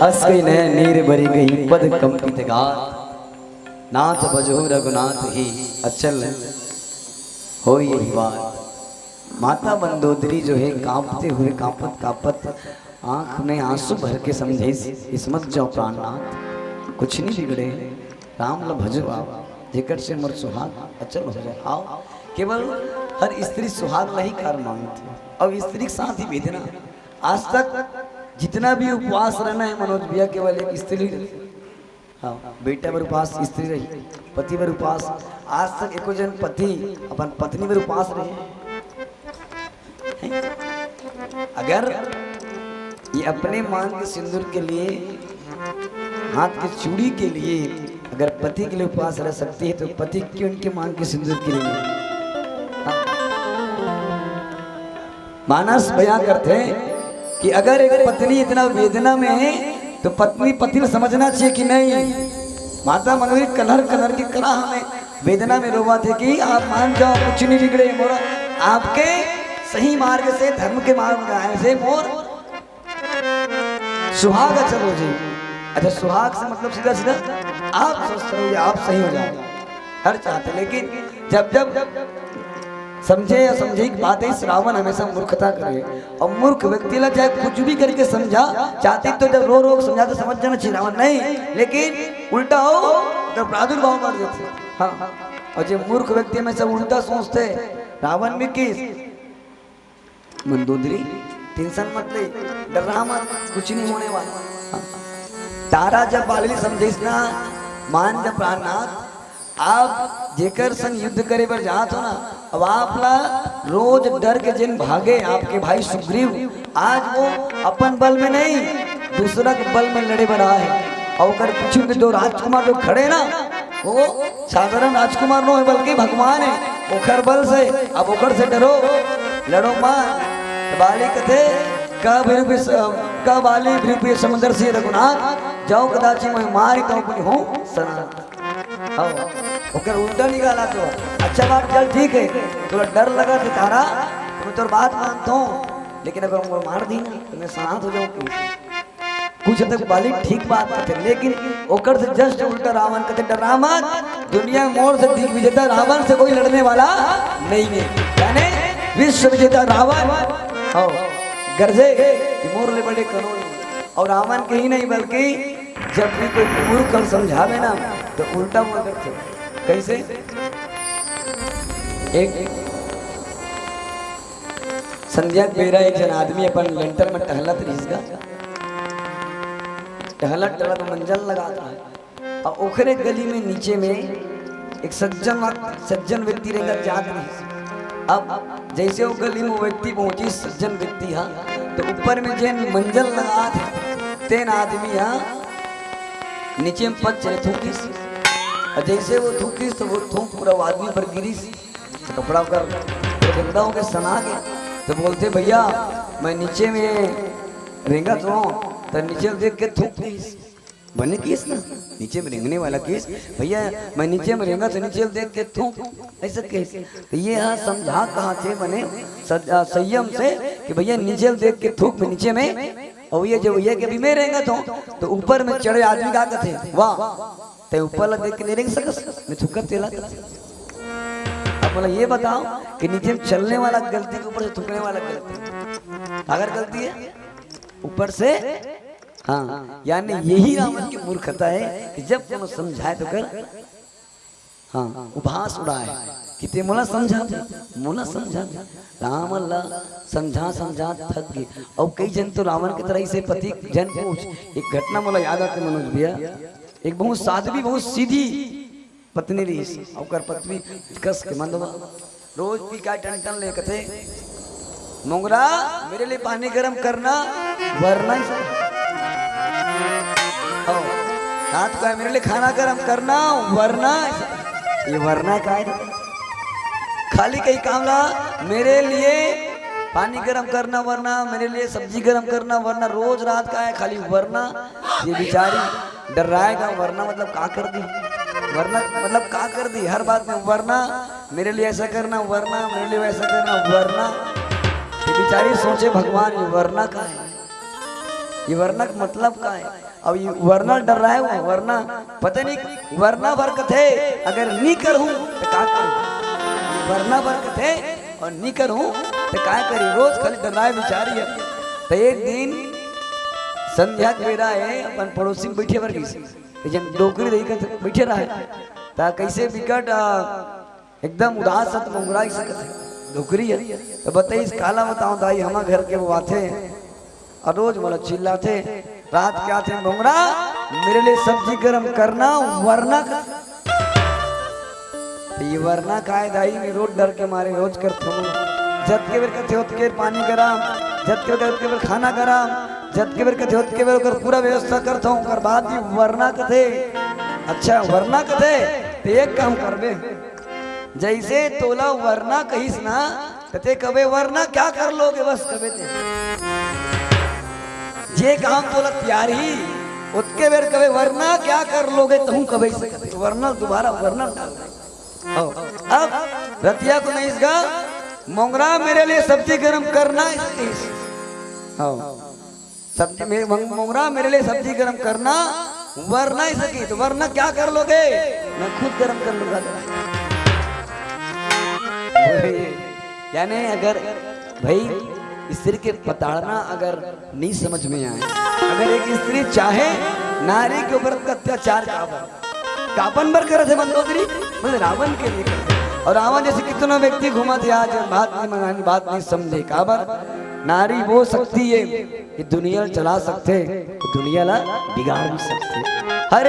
अस गई नय नीर भरी गई पद कंपित गात नाथ बजो रघुनाथ ही अचल हो यही बात। माता मंदोदरी जो है कांपते हुए कांपत कांपत आंख में आंसू भर के समझे इसमत जो प्राणनाथ कुछ नहीं बिगड़े राम ल भजो आप जेकर से मर सुहाग अचल हो जाए। आओ केवल हर स्त्री सुहाग नहीं कर मांगती और स्त्री के साथ ही वेदना। आज तक जितना भी उपवास रहना है मनोज भैया केवल एक स्त्री रही। हाँ बेटा पर उपवास स्त्री रही, पति पर उपवास। आज तक एको जन पति अपन पत्नी पर उपवास रहे। अगर ये अपने मांग के सिंदूर के लिए हाथ की चूड़ी के लिए अगर पति के लिए उपवास रह सकती है तो पति क्यों उनके मांग के सिंदूर के लिए नहीं। हाँ। मानस बयां करते हैं कि अगर एक पत्नी इतना वेदना में है तो पत्नी पति को समझना चाहिए कि नहीं माता मनोरी कलर कलर की कला हमें वेदना में रोवा थे कि आप मान जाओ कुछ नहीं बिगड़े मोरा आपके सही मार्ग से धर्म के मार्ग में आए से मोर सुहाग अचल हो जाए। अच्छा सुहाग से मतलब सीधा सीधा आप स्वस्थ रहो या आप सही हो जाओ हर चाहते। लेकिन जब जब समझे या समझे की बात है श्रावण हमेशा मूर्खता करे और मूर्ख व्यक्ति ला चाहे कुछ भी करके समझा चाहते तो जब रो रो समझा तो समझ जाना चाहिए रावण नहीं। लेकिन उल्टा हो तो प्रादुर्भाव कर देते। हाँ और जो मूर्ख व्यक्ति में सब उल्टा सोचते रावण में किस मंदोदरी टेंशन मत ले डर रहा मत कुछ नहीं होने वाला। हाँ। तारा जब बाली समझे ना मान जब प्राणनाथ आप जेकर संग युद्ध करे पर जात हो ना अब आप ला रोज डर के जिन भागे आपके भाई सुग्रीव आज वो अपन बल में नहीं दूसरा के बल में लड़े बढ़ा है। और कर पीछे में दो राजकुमार जो खड़े ना वो साधारण राजकुमार नो है बल्कि भगवान है। ओखर बल से अब ओखर से डरो लड़ो मां बाली कथे का बाली भृपि समुद्र से रघुनाथ जाओ कदाची मैं मारी तो अपनी हूँ सना ओकर उल्टा निकाला तो अच्छा बात चल ठीक है थोड़ा डर लगा था तारा मैं तो बात मानता हूँ लेकिन अगर मैं मार दी ना तो मैं सनात हो जाऊँ कुछ तक बाली ठीक बात करते लेकिन ओकर से जस्ट उल्टा रावण कहते डरा मत दुनिया में मोर से दिग्विजेता रावण से कोई लड़ने वाला नहीं है यानी विश्व विजेता रावण हो गर्जे मोर ले बड़े करो और रावण के ही नहीं बल्कि जब भी कोई मूर्ख हम समझावे ना तो उल्टा बोल करते कैसे। एक संध्या बेरा एक जन आदमी अपन लेंटर में टहलत रिसगा टहलत टहलत मंजन लगाता है और ओखरे गली में नीचे में एक सज्जन व्यक्ति रहकर जात रही। अब जैसे वो गली में व्यक्ति पहुंची सज्जन व्यक्ति हाँ तो ऊपर में जैन मंजल लगा थे तेन आदमी हाँ नीचे में पद चले थूकीस और जैसे वो थूकीस तो वो थूक पूरा आदमी पर गिरी तो कपड़ा कर गंदा हो गया सना के तो बोलते भैया मैं नीचे में रेंगा तो नीचे देख के थूक दीस बने केस ना नीचे में रेंगने वाला केस भैया मैं नीचे में रेंगा तो नीचे देख के थूक ऐसा केस तो ये हाँ समझा कहाँ थे बने संयम से कि भैया नीचे देख के थूक में नीचे में और ये जो ये कभी मैं रहेगा तो ऊपर में चढ़े आदमी का थे वाह तो ऊपर देख के नहीं रेंग सकस मैं थूका तेला अब बोला ये बताओ कि नीचे में चलने वाला गलती के ऊपर से थूकने वाला गलती अगर गलती है ऊपर से हाँ यानी यही रावण की मूर्खता है कि जब तुम समझाए तो कर हाँ उपहास उड़ाए कितने मोला समझा राम अल्लाह समझा थक गए। और कई जन तो रावण की तरह से पति जन पूछ एक घटना मोला याद आती मनोज भैया एक बहुत साध्वी बहुत सीधी पत्नी रही और पत्नी कस के मंदवा रोज पी का टन ले कथे मोंगरा मेरे लिए पानी गर्म करना वरना रात को मेरे लिए खाना गर्म करना वरना ये वरना का है खाली कहीं काम ला मेरे लिए पानी गर्म करना वरना मेरे लिए सब्जी गर्म करना वरना रोज रात का है खाली वरना ये बेचारी डर रहेगा वरना मतलब का कर दी वरना मतलब का कर दी हर बात में वरना मेरे लिए ऐसा करना वरना मेरे लिए वैसा करना वरना बेचारी सोचे भगवान ये वरना का है, ये वरना का मतलब का है। अब ये वरना डर रहा है, वो वरना पता नहीं वरना बरकत है, अगर नहीं करूं तो क्या करूं, वरना बरकत है और नहीं करूं तो क्या करी, रोज खाली डर रहा है बेचारी है। तो एक दिन संध्या के बेरा है, अपन पड़ोसी में बैठे बर गई जन डोकरी देकर बैठे रहा है, ता कैसे विकट एकदम उदास सत मंगुरा सकत डोकरी है। तो बताइए काला बताऊं दाई हमारे घर के वो आते और रोज बोला चिल्लाते, रात के आते मंगुरा मेरे लिए सब्जी गरम करना वरना का। तो ये वरना का है दाई, मैं रोज डर के मारे रोज करता हूँ, जब के बेर कथे होत के पानी गरम, जब के बेर खाना गरम, जब के बेर कथे होत के बेर पूरा व्यवस्था करता हूँ, कर बाद भी वरना कथे। अच्छा वरना कथे तो एक काम करबे, जैसे तोला वरना कहिस ना कते कबे वरना क्या कर लोगे बस कबे ते जे काम तोला तैयार ही उसके बेर कबे वरना क्या कर लोगे तुम कबे से कते वरना दोबारा वरना डाल दे। अब रतिया को नहीं इसका मोंगरा मेरे लिए सब्जी गरम करना इस सब्जी में मोंगरा मेरे लिए सब्जी गरम करना वरना ही सकी, तो वरना क्या कर लोगे, मैं खुद गरम कर लूंगा। यानी अगर भाई स्त्री के पताड़ना अगर नहीं समझ में आए, अगर एक स्त्री चाहे नारी के ऊपर अत्याचार कापन बर करे थे मंदोदरी मतलब रावण के लिए करते, और रावण जैसे कितना व्यक्ति घुमा थे आज बात नहीं मनानी बात नहीं समझे। काबर नारी वो शक्ति है कि दुनिया चला सकते, दुनिया ला बिगाड़ भी सकते। हर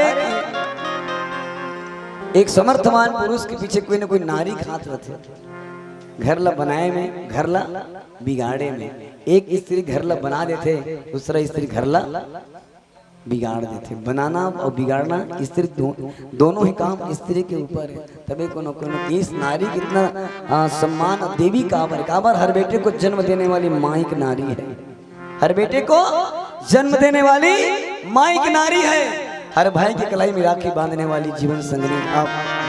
एक समर्थवान पुरुष के पीछे कोई ना कोई नारी खात रहते, घर ला बनाए में घर ला बिगाड़े में। एक स्त्री घर ला बना देते, दूसरा स्त्री घर ला बिगाड़ देते। बनाना और बिगाड़ना स्त्री दोनों ही काम स्त्री के ऊपर है। तभी कोनो इस नारी कितना सम्मान देवी काबर काबर हर बेटे को जन्म देने वाली माँ एक नारी है, हर बेटे को जन्म देने वाली माँ एक नारी है, हर भाई की कलाई में राखी बांधने वाली जीवन संगनी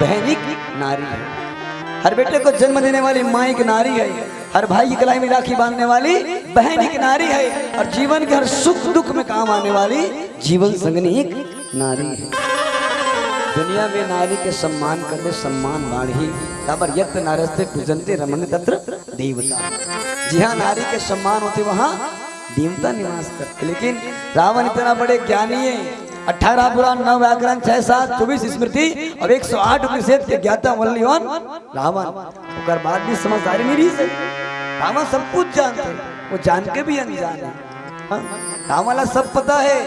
बहनिक नारी है, हर बेटे को जन्म देने वाली माँ एक नारी है, हर भाई की कलाई में राखी बांधने वाली बहन एक नारी है, और जीवन के हर सुख दुख में काम आने वाली जीवन संगनी एक नारी है। दुनिया में नारी के सम्मान करने सम्मान बाढ़ी काबर यत्र नारस्ते पूजनते रमन तत्र देवता। जी हाँ, नारी के सम्मान होते वहाँ देवता निवास करते। लेकिन रावण इतना बड़े ज्ञानी है, 18 पुराण 9 व्याकरण 6 7 24 स्मृति और 108 उपनिषद के ज्ञाता वल्लीवन रावण। और बाद भी समझदारी नहीं रही से रावण सब कुछ जानते, वो जान के भी अनजान है। रावण ला सब पता है,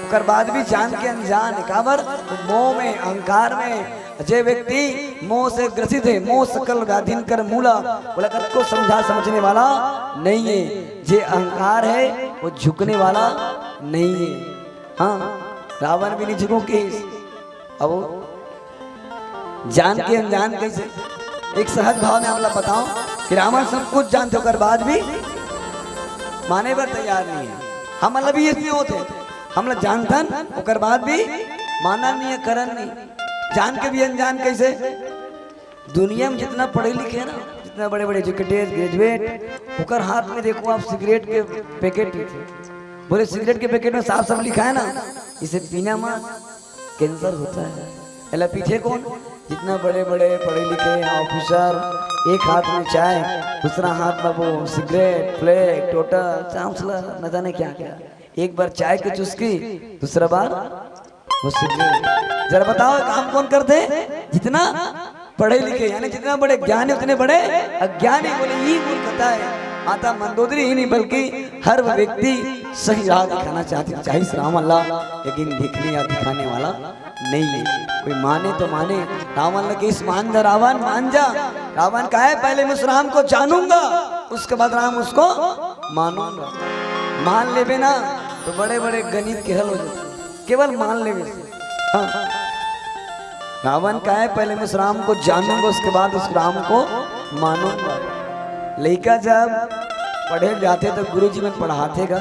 और बाद भी जान के अनजान है। काबर मोह में अहंकार में जे व्यक्ति मोह से ग्रसित है, मोह सकल व्याधिन कर मूला, बोला कद को समझा समझने वाला नहीं है। जे अहंकार है वो झुकने वाला नहीं है। हाँ, रावण भी नहीं झुको के अब जान के अनजान कैसे। एक सहज भाव में हमला बताओ कि रावण सब कुछ जानते होकर बाद भी माने पर तैयार नहीं है। हम मतलब ये इसलिए होते हम लोग जानतन होकर बाद भी माना नहीं है, करन नहीं, जान के भी अनजान कैसे। दुनिया में जितना पढ़े लिखे ना, जितना बड़े बड़े एजुकेटेड ग्रेजुएट होकर हाथ में देखो आप सिगरेट के पैकेट, बोले सिगरेट के पैकेट में साफ साफ लिखा है ना इसे पीना मत, कैंसर होता है। अल्लाह पीछे कौन, जितना बड़े बड़े पढ़े लिखे ऑफिसर, एक हाथ में चाय दूसरा हाथ में वो सिगरेट फ्लैग टोटल चांसला न जाने क्या क्या, एक बार चाय की चुस्की दूसरा बार वो सिगरेट। जरा बताओ काम कौन करते, जितना पढ़े लिखे यानी जितना बड़े ज्ञानी उतने बड़े अज्ञानी। बोले ये मूर्खता है। माता मंदोदरी ही नहीं बल्कि हर व्यक्ति सही राह दिखाना चाहती, चाहे राम अल्लाह, लेकिन दिखने या दिखाने वाला नहीं है। कोई माने तो माने, रावण लगे इस मान जा, रावण मान जा। रावण का है पहले मैं उस राम को जानूंगा, उसके बाद राम उसको मानूंगा। मान ले ना तो बड़े बड़े गणित के हल हो जाते, केवल मान ले। हाँ, रावण का है पहले मैं उस राम को जानूंगा, उसके बाद उस राम को मानूंगा। लड़का जब पढ़े जाते तो गुरुजी में पढ़ाते का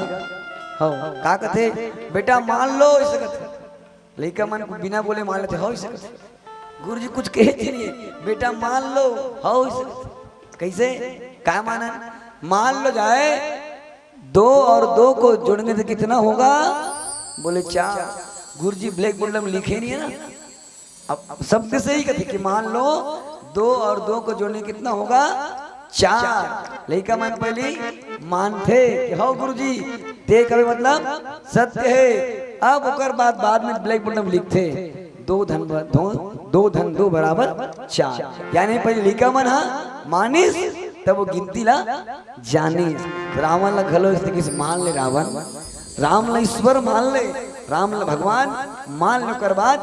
हो का कहते बेटा मान लो, इसे कहते लड़का मन बिना बोले मान लेते हो, इसे कहते गुरुजी कुछ कहते नहीं, बेटा मान लो हो, इसे कैसे क्या माना। मान लो जाए 2 और 2 को जोड़ने से कितना होगा? बोले 4। गुरुजी ब्लैक बोर्ड में लिखे नहीं है ना, अब सबके सही कहते कि मान लो 2 और 2 को जोड़ने कितना होगा? 4। लड़का मन पहले मानते कि हाँ गुरुजी ते कभी मतलब सत्य है। अब ओकर बाद में ब्लैक बोर्ड में लिखते 2 धन 2 बराबर 4। यानी पहले लिखा मन हा मानिस तब वो गिनती ला जानिस। रावण ला घलो इस तरीके से मान ले राम ला ईश्वर मान ले, राम ला भगवान मान लो कर बाद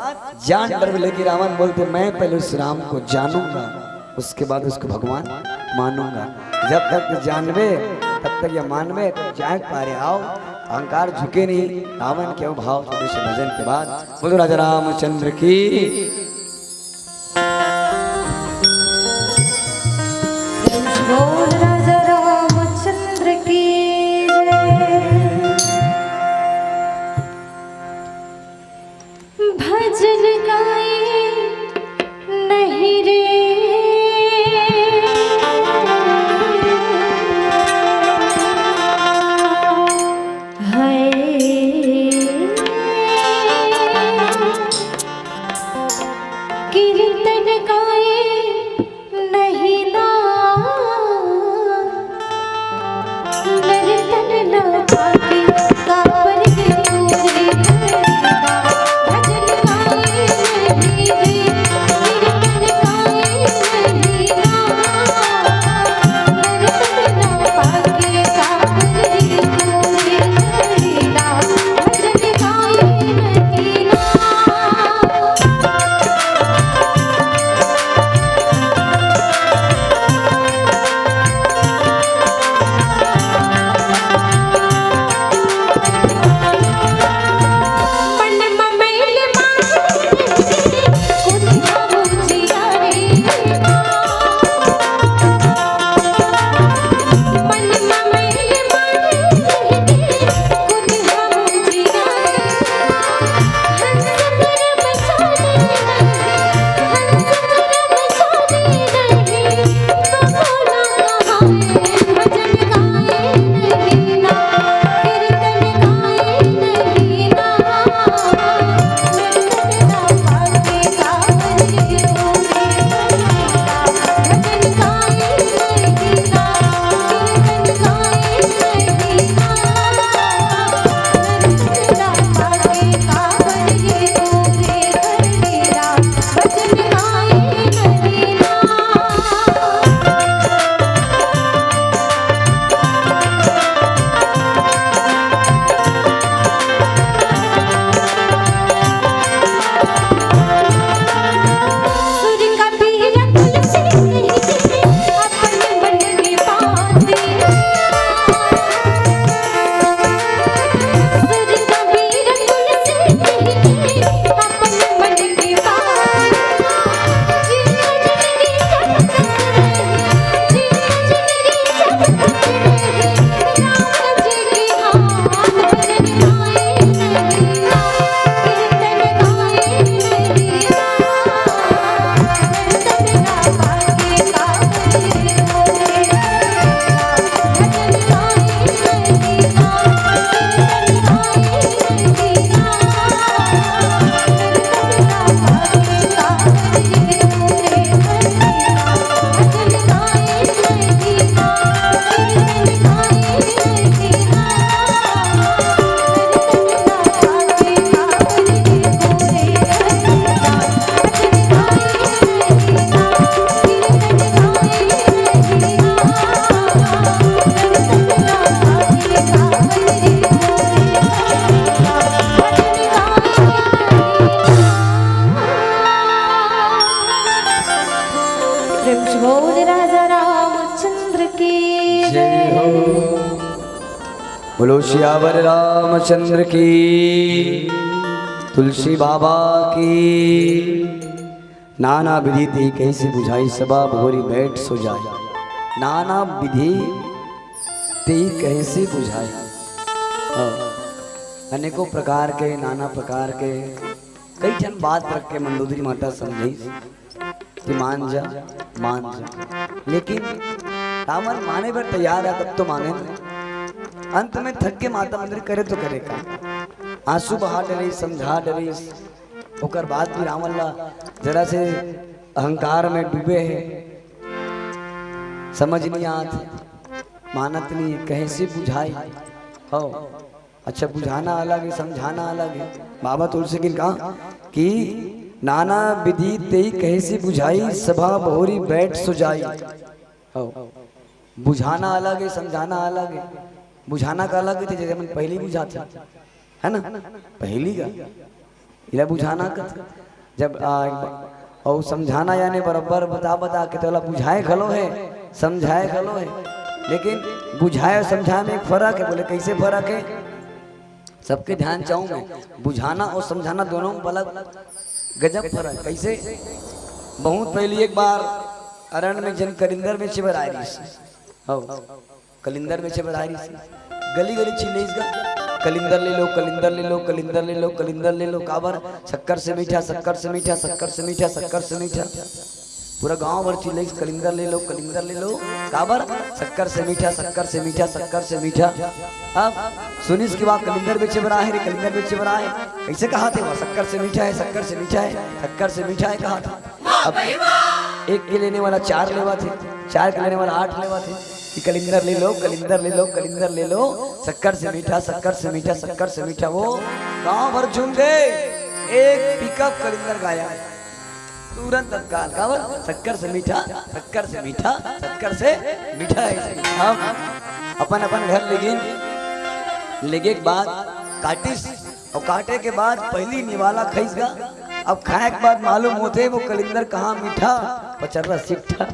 जान डर लेके रावण बोलते मैं पहले उस राम को जानूंगा उसके बाद उसको भगवान मानूंगा। जब तक जानवे तब तक या मानवे तब जाग पारे आओ, अहंकार झुके नहीं। रावण के भाव छोटे से भजन के बाद बोलो राजा रामचंद्र की। बोल राजा रामचंद्र की भजन गाए नहीं रे हाय कीर्तन गाए नहीं ना नर्तन ना पाके कापर के दूरे भजन गाए नहीं रे कीर्तन गाए नहीं ना नर्तन ना पाके कापर के दूरे भजन गाए नहीं ना। बोल राजा रामचंद्र की जय हो। बोलो सियावर रामचंद्र की, तुलसी बाबा की। नाना विधि ते कैसे बुझाई सबा भोरी बैठ सो जाए। नाना विधि ते कैसे बुझाई, अनेकों प्रकार के नाना प्रकार के कई जन बात रख के मंदोदरी माता समझी कि मान जा, लेकिन रावण माने पर तैयार है, तब तो माने ना। अंत में थक के माता मंदिर करे तो करे का, आंसू बहा डरी, समझा डरी। ओकर बाद भी रावण ला जरा से अहंकार में डूबे है, समझ नहीं आत, मानत नहीं, कहीं से बुझाई हो। अच्छा, बुझाना अलग है, समझाना अलग है। बाबा तुलसी की कहा कि नाना विधि तेई कहीं से बुझाई, सभा बहुरी बैठ सुजाई हो। बुझाना अलग है, समझाना अलग है। बुझाना का अलग है, जैसे हम पहली बुझाते है ना, पहली का इला बुझाना का जब और समझाना यानी बराबर बता बता के तो बुझाए खलो है, समझाए खलो है। लेकिन बुझाए और समझाए में एक फर्क है। बोले कैसे फर्क है, सबके ध्यान चाहूँ मैं। बुझाना और समझाना दोनों में अलग गजब फर्क। कैसे, बहुत पहले एक बार अरण में जन कलिंदर में चिबर आई रही, हो कलिंदर में चिबर आई रही, गली गली चिल्ले इसका कलिंदर ले लो, कलिंदर ले लो, कलिंदर ले लो, कलिंदर ले लो। काबर, शक्कर से मीठा, शक्कर से मीठा, शक्कर से मीठा, शक्कर से मीठा। पूरा गांव भर चिल्ले कलिंदर ले लो, कलिंदर ले लो। काबर, शक्कर से मीठा, शक्कर से मीठा, शक्कर से मीठा। अब सुनिस की बात, कलिंदर बेचे बना है रे, कलिंदर बेचे बना है। कैसे कहा थे वह, शक्कर से मीठा है, शक्कर से मीठा है, शक्कर से मीठा है कहा था। अब एक के लेने वाला 4 लेवा थे, 4 के लेने वाला 8 लेवा थे कि कलिंदर ले लो, कलिंदर ले लो, कलिंदर ले लो, शक्कर से मीठा, शक्कर से मीठा, शक्कर से मीठा। वो गांव भर झूम गए, एक पिकअप कलिंदर गाया तुरंत तत्काल। काबर, शक्कर से मीठा, शक्कर से मीठा, शक्कर से मीठा है। हम अपन अपन घर लेगे के बाद काटिस, और काटे के बाद पहली निवाला खईस गा। अब खाए के बाद मालूम होते वो कलिंदर कहाँ मीठा, पचर्रा सिट्ठा।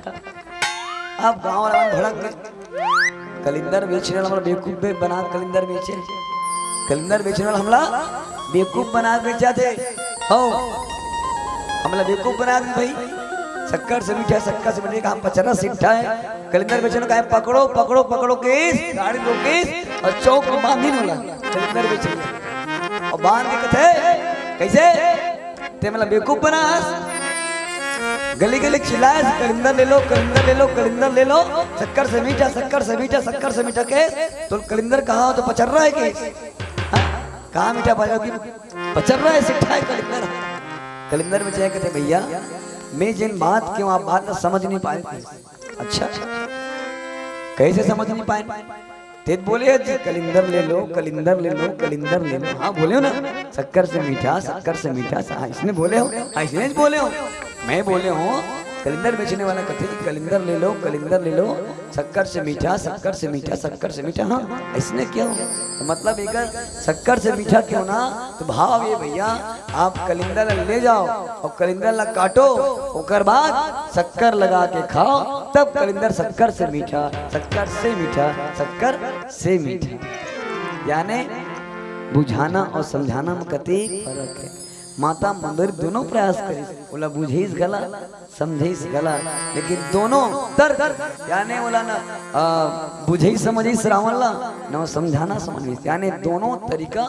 अब गाँव वाला भड़क गए, कलिंदर बेचने वाला बेवकूफ बना कलिंदर बेचे, कलिंदर बेचने वाला हमला बेवकूफ बना बेचा थे। हो हमला बेवकूफ बना दे भाई, शक्कर से मीठा, शक्कर से मीठा, हम पचर्रा सिट्ठा है। कलिंदर बेचने का है, पकड़ो पकड़ो पकड़ो केस, गाड़ी रोकेस और चौक में बांधी होला कलिंदर बेचने। और बांध के कथे कैसे ते मतलब बेवकूफ बना, गली गली चिल्लाए कलिंदर ले लो, कलिंदर ले लो, कलिंदर ले लो, शक्कर से मीठा, शक्कर से मीठा, शक्कर से मीठा। केस तो कलिंदर कहाँ हो तो पचर्रा है केस, कहाँ मीठा पचर्रा है, सिट्ठा है कलिंदर। कलिंदर में चाहे कहते भैया मैं जिन बात क्यों आप बात समझ नहीं पाए। अच्छा कैसे समझ नहीं पाए, ते बोले जी कलिंदर ले लो, कलिंदर ले लो, कलिंदर ले लो। हाँ बोले हो ना, शक्कर से मीठा, शक्कर से मीठा। इसने बोले हो, इसने बोले हो, मैं बोले हूँ। कलिंदर बेचने वाला कहते कलिंदर ले लो, कलिंदर ले लो, शक्कर से मीठा, शक्कर से मीठा, शक्कर से मीठा। हाँ इसने क्यों तो मतलब एक शक्कर से मीठा क्यों ना, तो भाव ये भैया आप कलिंदर ले जाओ और कलिंदर ला काटो, ओकर बाद शक्कर लगा के खाओ, तब कलिंदर शक्कर से मीठा, शक्कर से मीठा, शक्कर से मीठा। यानी बुझाना और समझाना में कते फर्क है। माता मंदिर दोनों प्रयास करे, बोला बुझेस गला समझेस गला, लेकिन दोनों तर यानी बोला ना बुझे समझेस रावण ला न समझाना समझ, यानी दोनों तरीका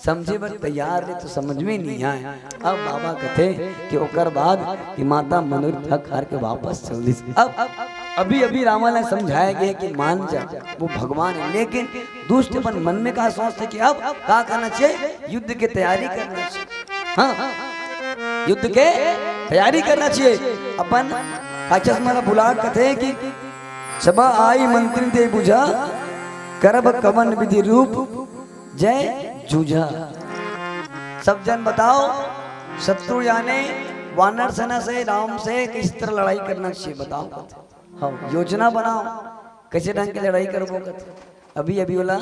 समझे बर तैयार है तो समझ में नहीं आए। अब बाबा कहते कि ओकर बाद कि माता मनोर थक हार के वापस चल दी। अब अभी अभी रावण ने समझाया गया कि मान जा वो भगवान है, लेकिन दुष्ट अपन मन में कहा सोचते कि अब क्या करना चाहिए, युद्ध की तैयारी करना चाहिए। हाँ युद्ध के तैयारी करना चाहिए। अपन राक्षस माला बुला कहते कि सभा आई मंत्री दे बुझा, करब कवन विधि रूप जय जूझा। सब जन बताओ शत्रु यानी वानर सेना से राम से किस तरह लड़ाई करना चाहिए बताओ। हाँ योजना बनाओ कैसे ढंग की लड़ाई करो। अभी अभी वाला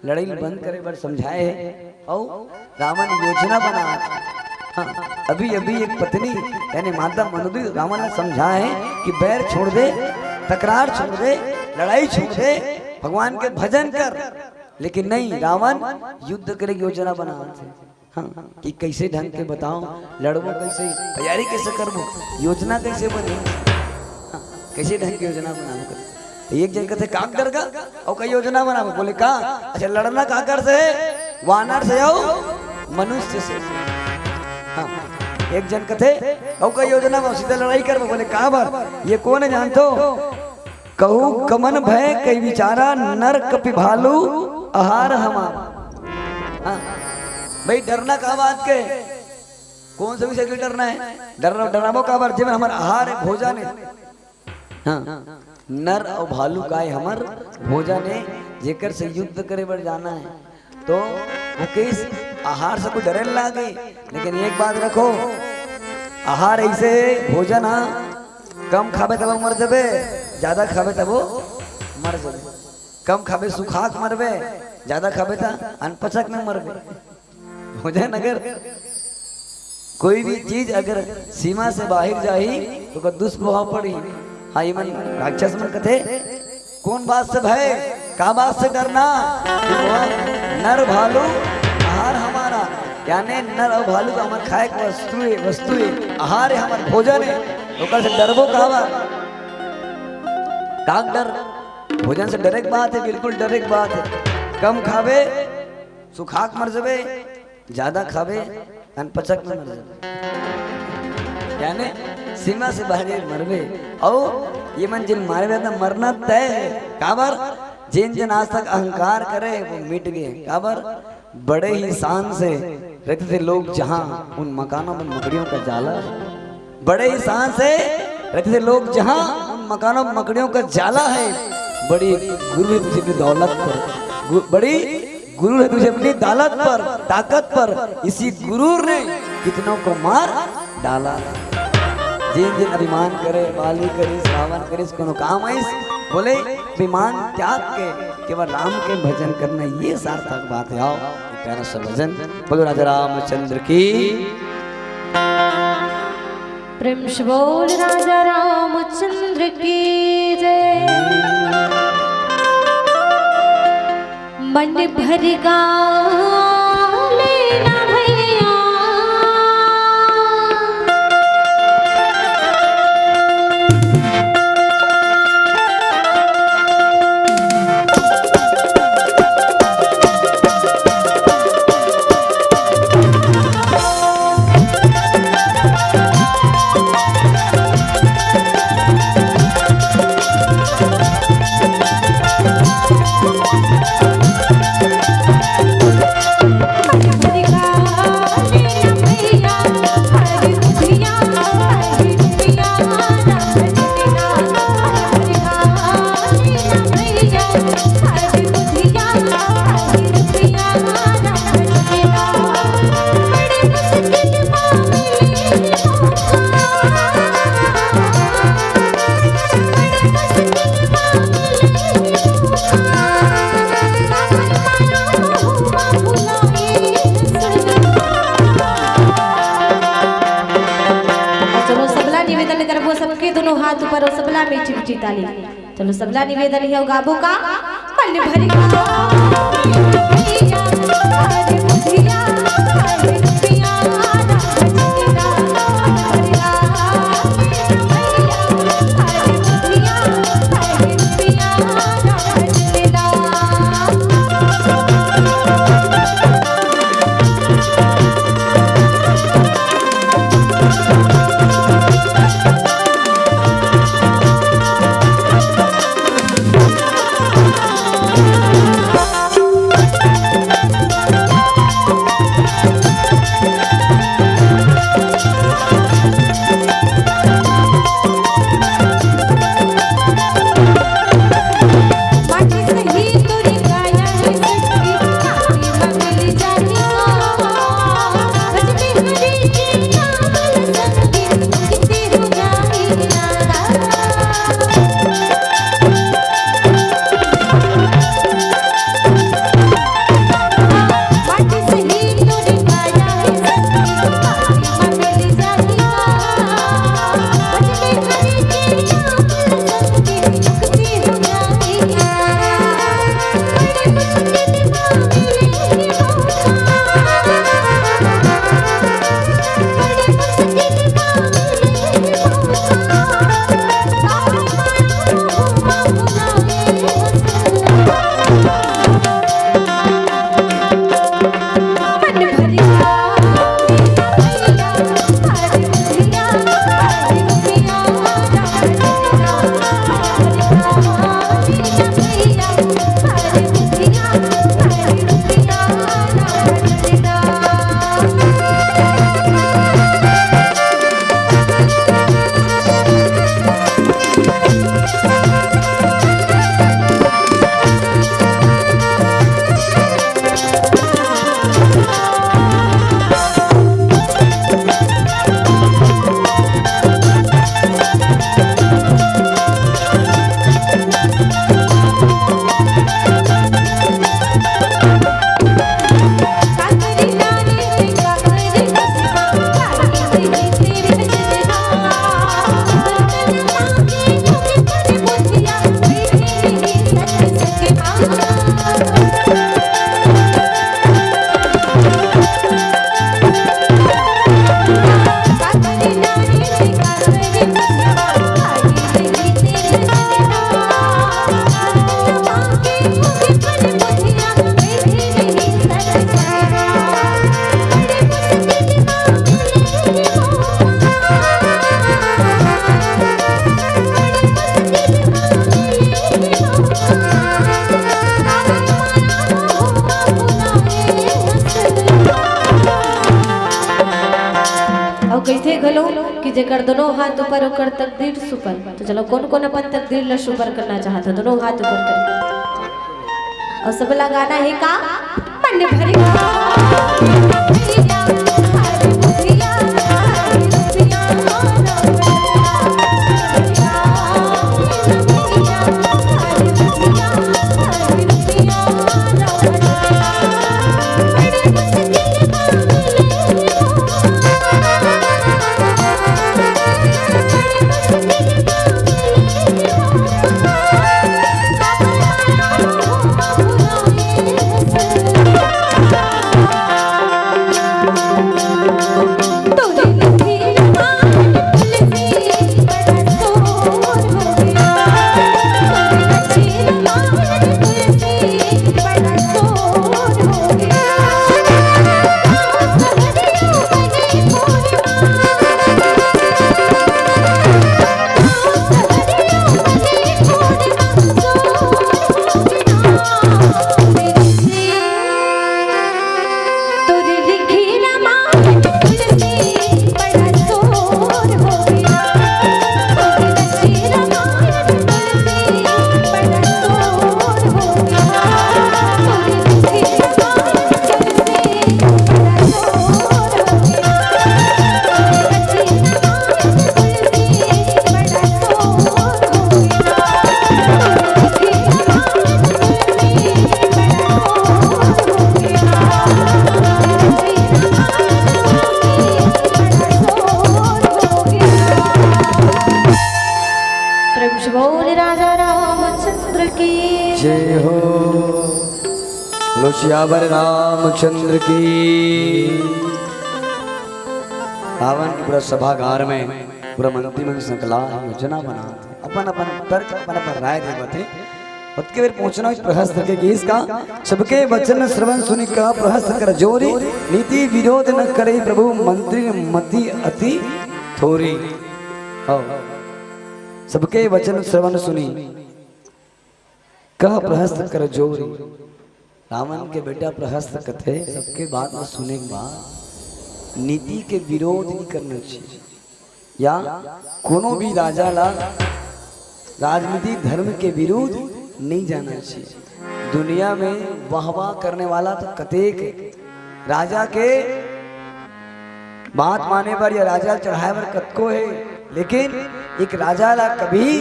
लड़ाई बंद करे बार समझाए है और रावण योजना बना। हाँ अभी अभी एक पत्नी यानी माता मनोदरी रावण ने समझाए है कि बैर छोड़ दे, तकरार छोड़ दे, लड़ाई छोड़ दे, भगवान के भजन कर। लेकिन नहीं, रावण युद्ध करे योजना बना। हाँ कि कैसे ढंग के बताओ लड़बो, कैसे तैयारी कैसे करबो, योजना कैसे बने, हाँ, कैसे ढंग की योजना बनाओ। एक जन कहते काक डर का और कई योजना बना, बोले का अच्छा लड़ना काकर से, वानर से आओ मनुष्य से। हाँ एक जन कहते और कई योजना में सीधा लड़ाई कर, बोले कहा बार ये कौन है जानतो, कहू कमन भय कई विचारा नर कपि भालू आहार हमारा। हाँ भाई डरना का बात के कौन सा विषय डरना है डरावो का बार जीवन हमार आहार है भोजन है। हाँ नर और भालू का है हमार भोजन है जेकर से युद्ध करे बढ़ जाना है तो वो किस आहार से कोई डरे लागे। लेकिन एक बात रखो आहार ऐसे भोजन हाँ कम खावे तब मर जाबे ज्यादा खावे तब मर जाबे। कम खावे सुखाक मरबे ज्यादा खावे था अनपचक में मरबे। भोजन अगर कोई भी चीज अगर सीमा से बाहर जाही तो का दुष्प्रभाव पड़ी। हाँ ये मन राक्षस मन कथे कौन बात से भय का बात से डरना नर भालू आहार हमारा यानी नर और भालू का हमारे खाए का वस्तु है आहार है हमारा भोजन है तो से डरबो कहा काक डर भोजन से डरे बात है बिल्कुल डरे बात है। कम खावे सुखाक मर जाबे ज्यादा खावे अनपचक में मर जाबे यानी सीमा से बाहर मरबे। और ये मन जिन मारे ना मरना तय है काबर जिन जिन आज तक अहंकार करे वो मिट गए काबर बड़े ही शान से रहते थे लोग जहाँ उन मकानों में मकड़ियों का जाला बड़े ही शान से रहते थे लोग जहाँ उन मकानों में मकड़ियों का जाला है। बड़ी गुरु है तुझे अपनी दौलत पर बड़ी गुरु है तुझे अपनी दौलत पर ताकत पर इसी गुरूर ने कितनों को मार डाला। जिन जिन अभिमान करे बाली करी श्रावण करे कोनो काम आइस बोले अभिमान त्याग के केवल राम के भजन करना ये सार्थक बात है। आओ प्यारा सा भजन बोलो राजा रामचंद्र की प्रेम से बोल राजा रामचंद्र की जय। मन भर गा लेना भैया दोनों हाथ ऊपर और सबला में चिपची ताली। चलो सबला निवेदन है गाबो का मन भरी कैसे घलो कि जेकर दोनों हाथ ऊपर ओकर तकदीर सुपर। तो चलो कौन कौन अपन तकदीर ला सुपर करना चाहता, दोनों हाथ ऊपर करके। और सब गाना है का मन भरी जय हो। लोशियावर रामचंद्र की। रावण की पूरा सभागार में पूरा मंत्री मन संकला योजना बनाते अपन अपन तर्क अपन अपन राय देवते उसके फिर पहुंचना इस प्रहस्त के गीस का सबके वचन श्रवण सुनि का प्रहस्त कर जोरी नीति विरोध न करे प्रभु मंत्री मति अति थोरी। सबके वचन श्रवण सुनी कह प्रहस्त कर जोरी। रावण के बेटा प्रहस्त कथे सबके बात में सुने के बाद नीति के विरोध नहीं करना चाहिए या कोनो भी राजा ला राजनीति धर्म के विरुद्ध नहीं जाना चाहिए। दुनिया में वाहवाह करने वाला तो कतेक राजा के बात माने पर या राजा चढ़ाए पर कतको है, लेकिन एक राजा ला कभी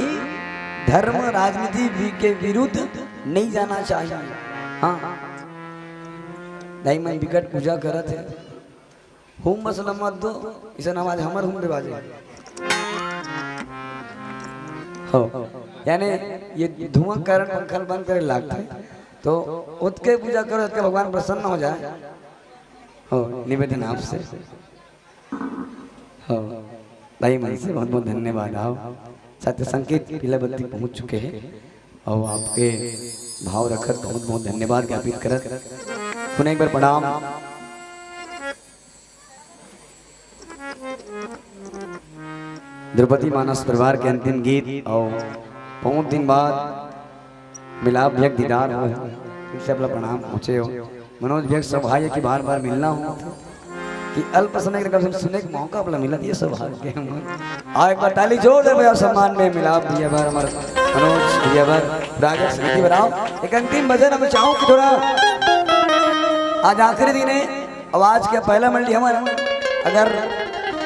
धर्म राजनीति के विरुद्ध नहीं जाना चाहिए। हाँ दाई मन विकट पूजा करत है हुम मसला मत दो इसे नमाज हमर हुम रिवाजे हो यानी ये धुआं कारण पंखल बंद करे लागते तो उसके पूजा करो उसके भगवान प्रसन्न हो जाए। हो निवेदन आपसे हो भाई मन से बहुत बहुत धन्यवाद। आप सत्य संकेत पीला बत्ती पहुंच चुके हैं और आपके भाव रखत बहुत बहुत धन्यवाद ज्ञापित करत पुनः एक बार प्रणाम। द्रौपदी मानस परिवार के अंतिम गीत और 5 दिन बाद मिलाप व्यक्त दीदार हो फिर अपना प्रणाम पहुँचे हो। मनोज व्यक्त सौभाग्य की बार बार मिलना हो कि अल्प समय के सुनने का मौका अपना मिला ये सौभाग्य और एक बार ताली जोड़ दे भैया सम्मान में मिलाप भैया बार हमारे मनोज भैया बार राजक समिति बनाओ। एक अंतिम भजन हम चाहूँ कि थोड़ा आज आखिरी दिन है आवाज के पहला मंडी हमारा अगर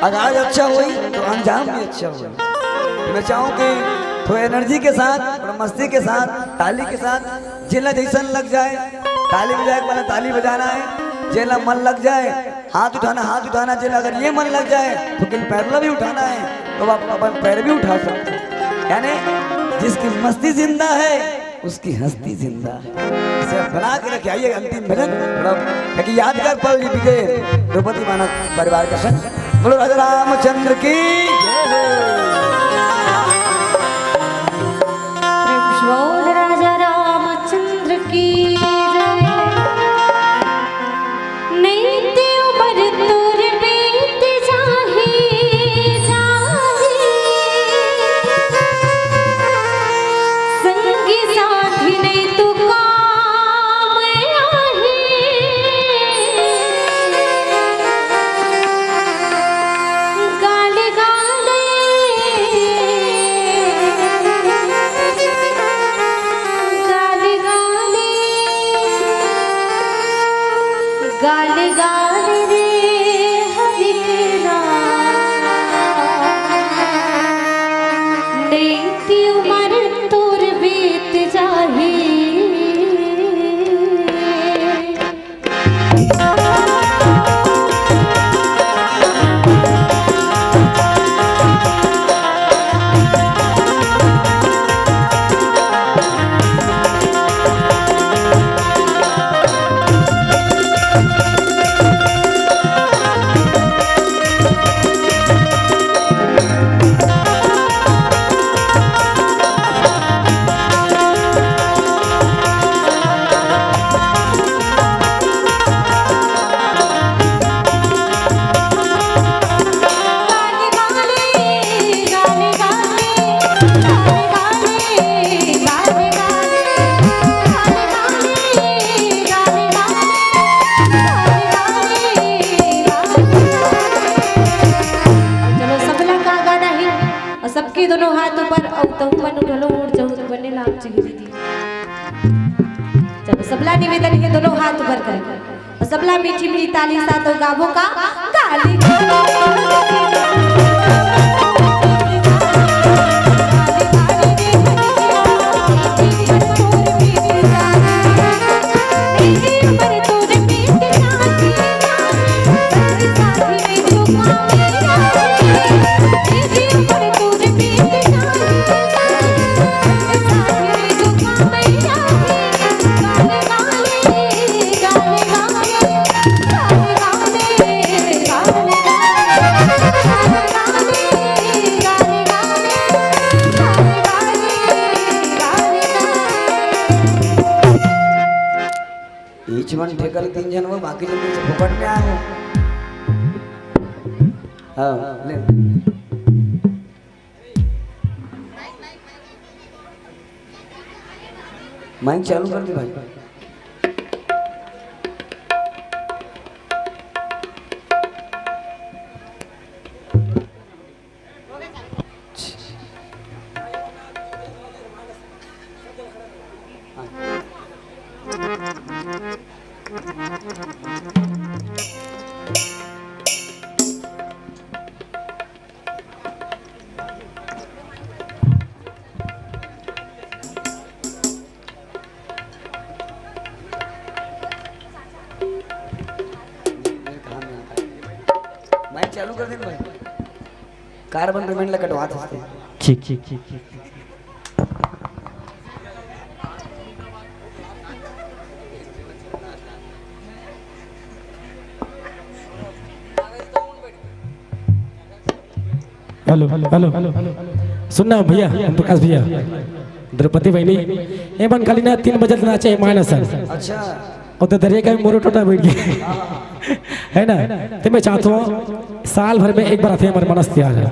आगाज अच्छा हुई तो अंजाम भी अच्छा हुआ। तो मैं चाहूँ कि थोड़ा एनर्जी के साथ थोड़ा मस्ती के साथ ताली के साथ जिला जैसन लग जाए ताली बजाए वाला ताली बजाना है, जेला मन लग जाए हाथ उठाना जेला अगर ये मन लग जाए तो किन पैरला भी उठाना है तो आप अपन पैर भी उठा सकते हैं। यानी जिसकी मस्ती जिंदा है उसकी हस्ती जिंदा है। इसे बना के रखे आइए अंतिम भजन थोड़ा यादगार पल जी बीते द्रौपदी मानस परिवार का संग बोलो राजा रामचंद्र की बोल राजा रामचंद्र की गाली गाली रे हरि के नाम नीति उमर तोर बीत जाही सबके दोनों हाथ ऊपर और तहु मन उठलो उड़ चहु बने लाभ चिगिरी दी। चलो सबला निवेदन है दोनों हाथ ऊपर कर और सबला मीठी मीठी ताली साथ और गावों का गाली मन ठेकल 3 जन वो बाकी जन से फुकट में आए हो। हाँ ले माइक चालू कर दे भाई। माइक चालू कर दे भाई। कार्बन पेमेंट ला कटवा सकते हैं। ठीक ठीक ठीक ठीक। हेलो हेलो हेलो सुनना भैया प्रकाश भैया द्रौपदी बहनी ए बन खाली ना 3 बजे नाचे मायना सर। अच्छा और तो दरिया का मोरो टोटा बैठ गया है ना। तो मैं चाहता हूँ साल भर में एक बार आते हमारे मनस तैयार है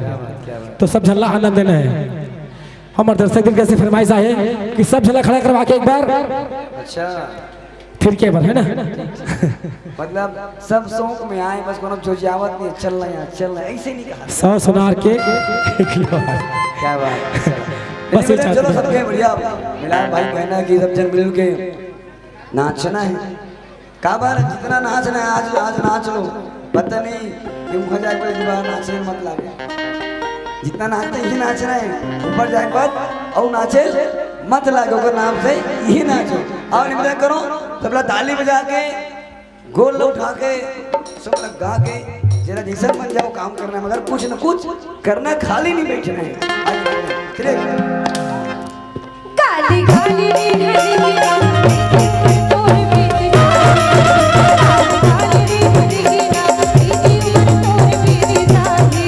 तो सब झल्ला आनंद देना है। हमारे दर्शक दिल कैसे फरमाइश है कि सब झल्ला खड़ा करवा के एक बार अच्छा फिर के बार है ना। मतलब सब शौक में आए बस कोनो जोजावत नहीं चल रहा है चल रहा है ऐसे नहीं कहा 100 सुनार के क्या बात बस ये चलो सबके बढ़िया मिला भाई बहना की सब जन मिल के नाचना है। का बार जितना नाचना है आज आज नाच लो पता नहीं कि मुझे जाए पर दोबारा नाचे मत लागे। जितना नाचते ही नाचना है ऊपर जाए पर और नाचे मत लागो के नाम से ही नाचो। और निवेदन करो सबला ताली बजा के गोल उठा के सब लोग गा के जरा जैसा बन जाओ काम करना है मगर कुछ न कुछ करना खाली नहीं बैठना है। चलिए गाली गाली रे हरि के नाम तोर बीत गाली गाली रे हरि के नाम नीति उमर तोर बीत जाही।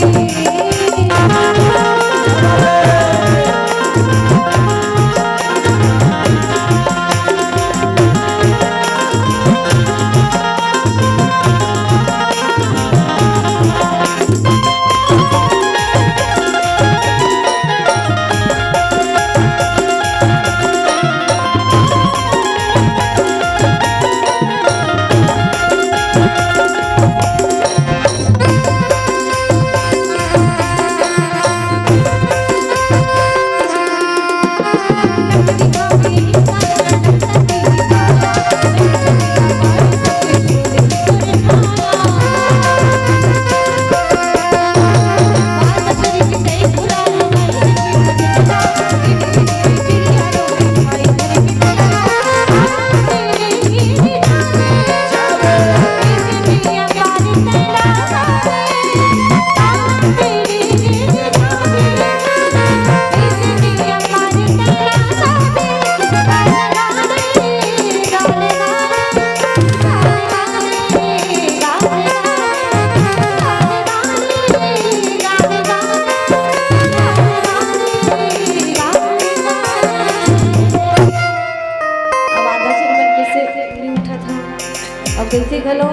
अब कैसे खलो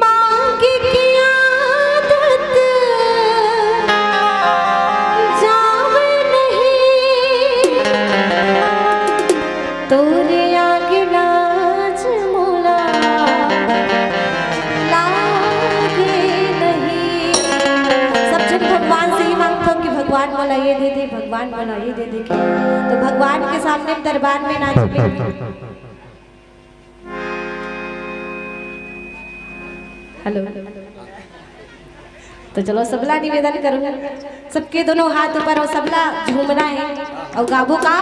मांगी की आदत जावे नहीं तोरे आगे लाज मोला लागे नहीं। सब जन भगवान से ही मांगते हो कि भगवान वाला ये दे दे, भगवान वाला ये दे दे, तो भगवान के सामने दरबार में नाच। हेलो, तो चलो सबला निवेदन करूँ, सबके दोनों हाथ ऊपर और सबला झूमना है और गाबो का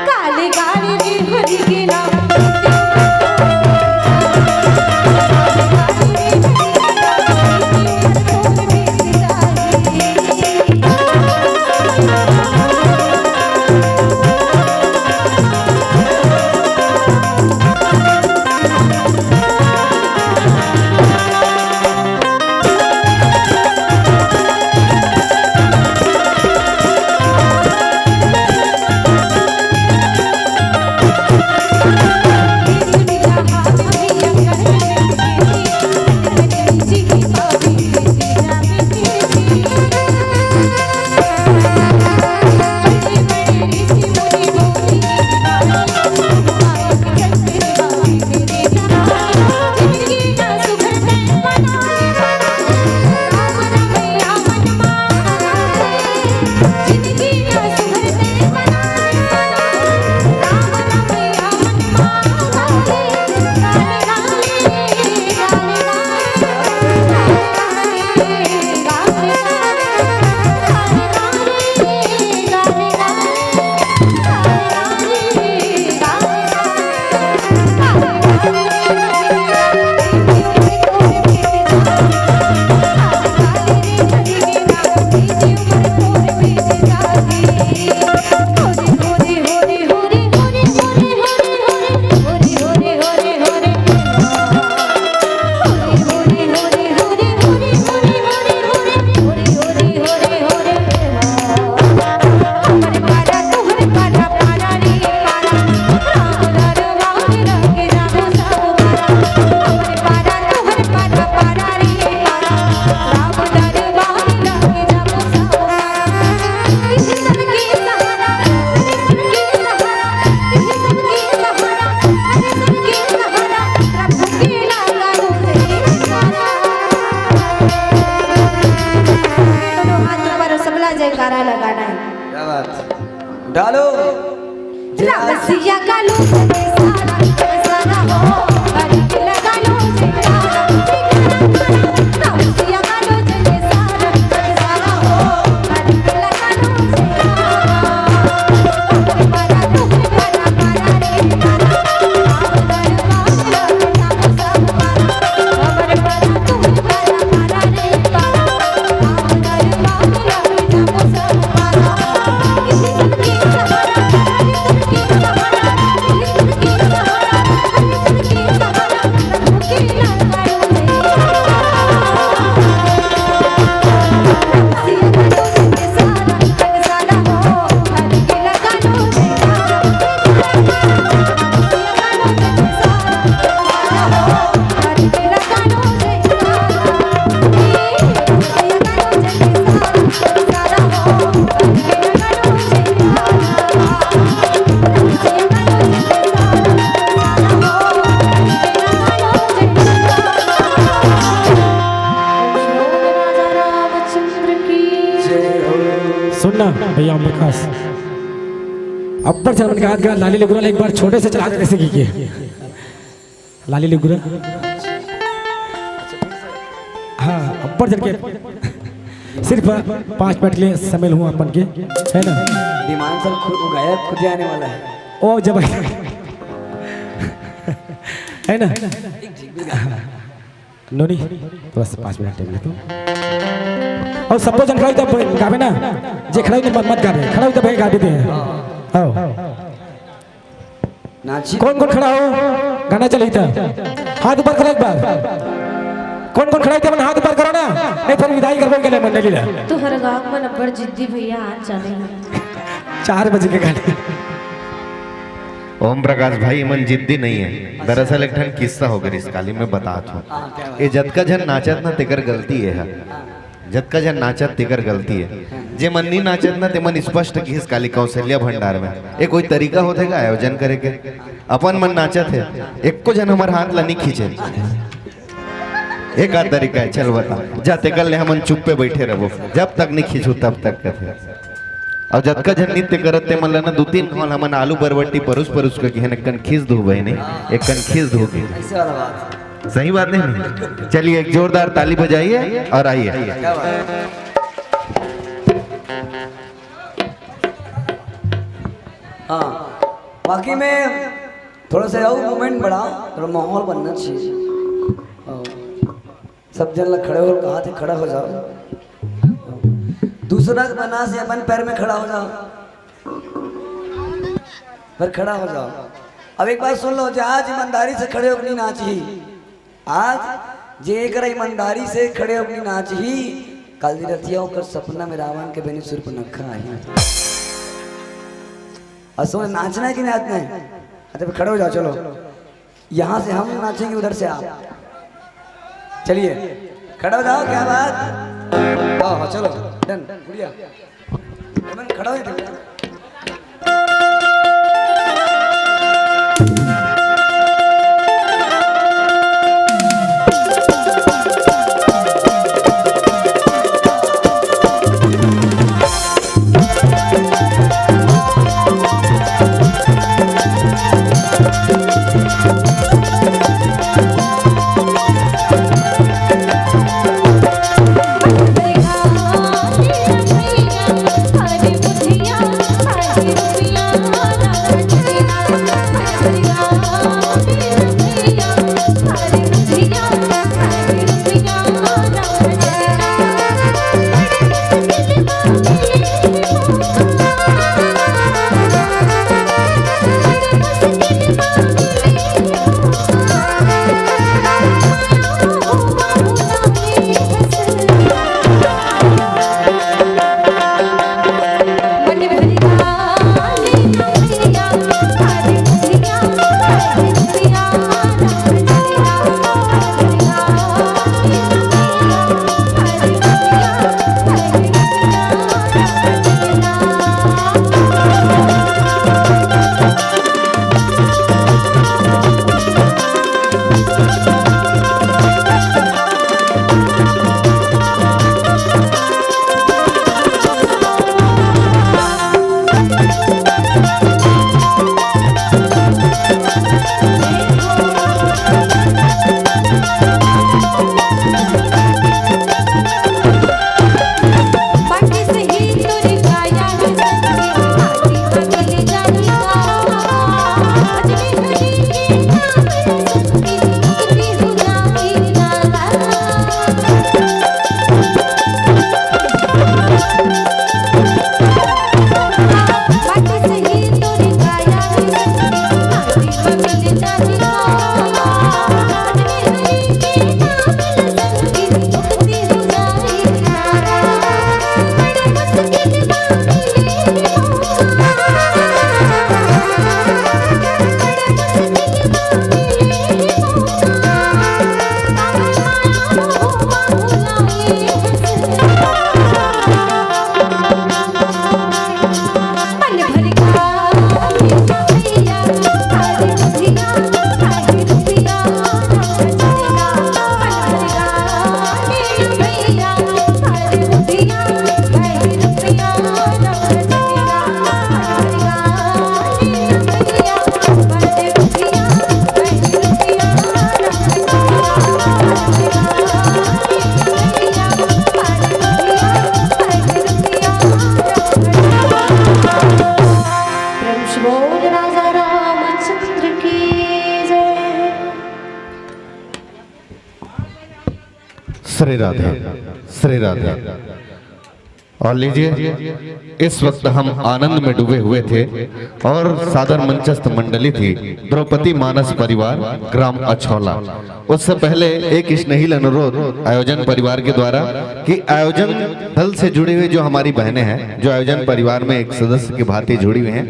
काले गाले रे हरि के नाम। जयकारा लगाना है। क्या बात, डालो रसिया का लो सारा हो हरि के लगा लो जयकारा रसिया का लो सारा हो हरि के लगा लो जयकारा तू पारा पारा रे पारा हमर पारा तू पारा पारा रे पारा सुनना भैया ओम प्रकाश अब्बर चरण का हाथ गया लाली लेगुरा एक बार छोटे से चला कैसे की लाली लेगुरा हाँ अब्बर चरण के सिर्फ 5 मिनट के लिए सम्मिल हूँ अपन के है ना। विमान सर खुद उगाया खुद ही आने वाला है। ओ जब है ना नोनी तो बस 5 मिनट टाइम लेता हूँ और सबको जन खड़ा तब गावे ना जे खड़ा तो मत गावे खड़ा तो भाई गा देते हैं। आओ नाची कौन कौन खड़ा हो गाना चले था हाथ ऊपर करो एक बार कौन कौन खड़ा है मन हाथ ऊपर करो ना नहीं फिर विदाई करबो के लिए मंडली ला तो हर गांव में नब्बड़ जिद्दी भैया आज चले 4 बजे के गाने ओम प्रकाश भाई मन जिद्दी नहीं है। दरअसल एक ठन किस्सा हो गया इस काली में बतात हूँ। ये जतका जन नाचत ना तेकर गलती है। जतका जन नाचत तेकर गलती है। जे मन नहीं नाचत ना ते मन स्पष्ट की इस काली कौशल्या भंडार में ये कोई तरीका होते का आयोजन करे के। अपन मन नाचत है एक को जन हमारे हाथ ला नहीं खींचे। एक आध तरीका है चल बता जाते कल ले हमन चुप पे बैठे रहो जब तक नहीं खींचू तब तक कहते। और जतका जन नृत्य करते मन ना 2-3 खान हमन आलू बरबट्टी परुस परुस के कहने कन खींच दू भाई नहीं एक कन खींच दू के ऐसे वाला बात सही बात नहीं। चलिए एक जोरदार ताली बजाइए और आइए। हाँ बाकी में थोड़ा सा और मोमेंट बढ़ाओ थोड़ा माहौल बनना चाहिए। हाँ, सब जन लोग खड़े हो कहा थे खड़ा हो जाओ। दूसरा बना से अपन पैर में खड़ा हो जाओ पर खड़ा हो जाओ। अब एक बात सुन लो जो आज ईमानदारी से खड़े हो अपनी नाच ही आज जे एक ईमानदारी से खड़े हो अपनी नाच ही कल दी रतिया होकर सपना में रावण के बेनी सुर पर नखा आई असो नाचना है कि नाचना है। अच्छा खड़े हो जाओ चलो यहाँ से हम नाचेंगे उधर से आप चलिए खड़ा हो जाओ। क्या बात हाँ चलो डन गुड़िया खड़ा हो जाओ। श्री राधा श्री राधा। और लीजिए इस वक्त हम आनंद में डूबे हुए थे और सादर मंचस्थ मंडली थी द्रौपदी मानस परिवार ग्राम अछौला। उससे पहले एक स्नेहिल अनुरोध आयोजन परिवार के द्वारा कि आयोजन दल से जुड़े हुए जो हमारी बहनें हैं जो आयोजन परिवार में एक सदस्य की भांति जुड़ी हुई हैं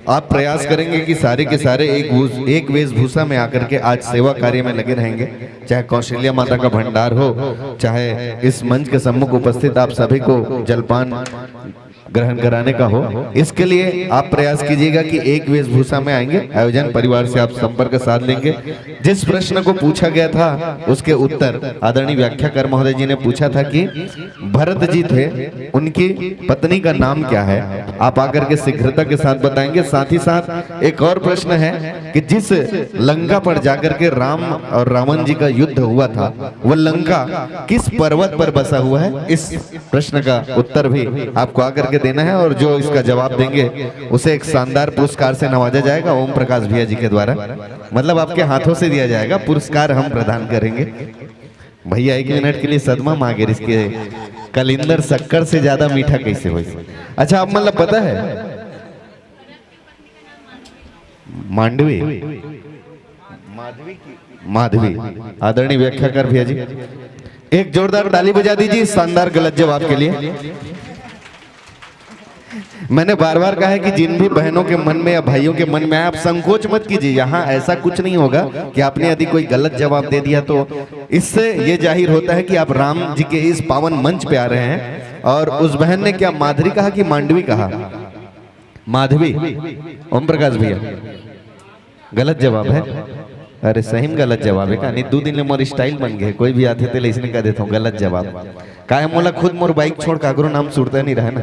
आप प्रयास करेंगे कि सारे के सारे एक वेशभूषा में आकर के आज सेवा कार्य में लगे रहेंगे, चाहे कौशल्या माता का भंडार हो, चाहे इस मंच के सम्मुख उपस्थित आप सभी को जलपान ग्रहण कराने का हो। इसके लिए आप प्रयास कीजिएगा कि एक वेशभूषा में आएंगे। आयोजन परिवार से आप संपर्क साध लेंगे। जिस प्रश्न को पूछा गया था उसके उत्तर आदरणीय व्याख्याकार महोदय जी ने पूछा था कि भरत जी थे, उनकी पत्नी का नाम क्या है, आप आकर के शीघ्रता के साथ बताएंगे। साथ ही साथ एक और प्रश्न है कि जिस लंका पर जाकर के राम और रावण जी का युद्ध हुआ था, वह लंका किस पर्वत पर बसा हुआ है, इस प्रश्न का उत्तर भी आपको आकर के देना है। और जो इसका जवाब देंगे उसे एक शानदार पुरस्कार से नवाजा जाएगा ओम प्रकाश भैया जी के द्वारा, मतलब आपके हाथों से दिया जाएगा, पुरस्कार हम प्रदान करेंगे। भैया 1 मिनट के लिए सदमा मांगे, इसके कलिंदर शक्कर से ज्यादा मीठा कैसे हो। अच्छा, आप मतलब पता है मांडवी माधवी, आदरणीय व्याख्याकार भैया जी एक जोरदार ताली बजा दीजिए शानदार गलत जवाब के लिए। मैंने बार बार कहा है कि जिन भी बहनों के मन में या भाइयों के मन में आप संकोच मत कीजिए, यहाँ ऐसा कुछ नहीं होगा कि आपने यदि कोई गलत जवाब दे दिया तो इससे ये जाहिर होता है कि आप राम जी के इस पावन मंच पे आ रहे हैं। और उस बहन ने क्या माधवी कहा कि मांडवी कहा? माधवी। ओम प्रकाश भैया गलत जवाब है। अरे सही में गलत जवाब है का नहीं, 2 दिन में मोर स्टाइल बन गए, कोई भी आते थे इसने कह देता हूँ गलत जवाब। का मोला खुद मोर बाइक छोड़ कागरो नाम सुनता नहीं रहा ना,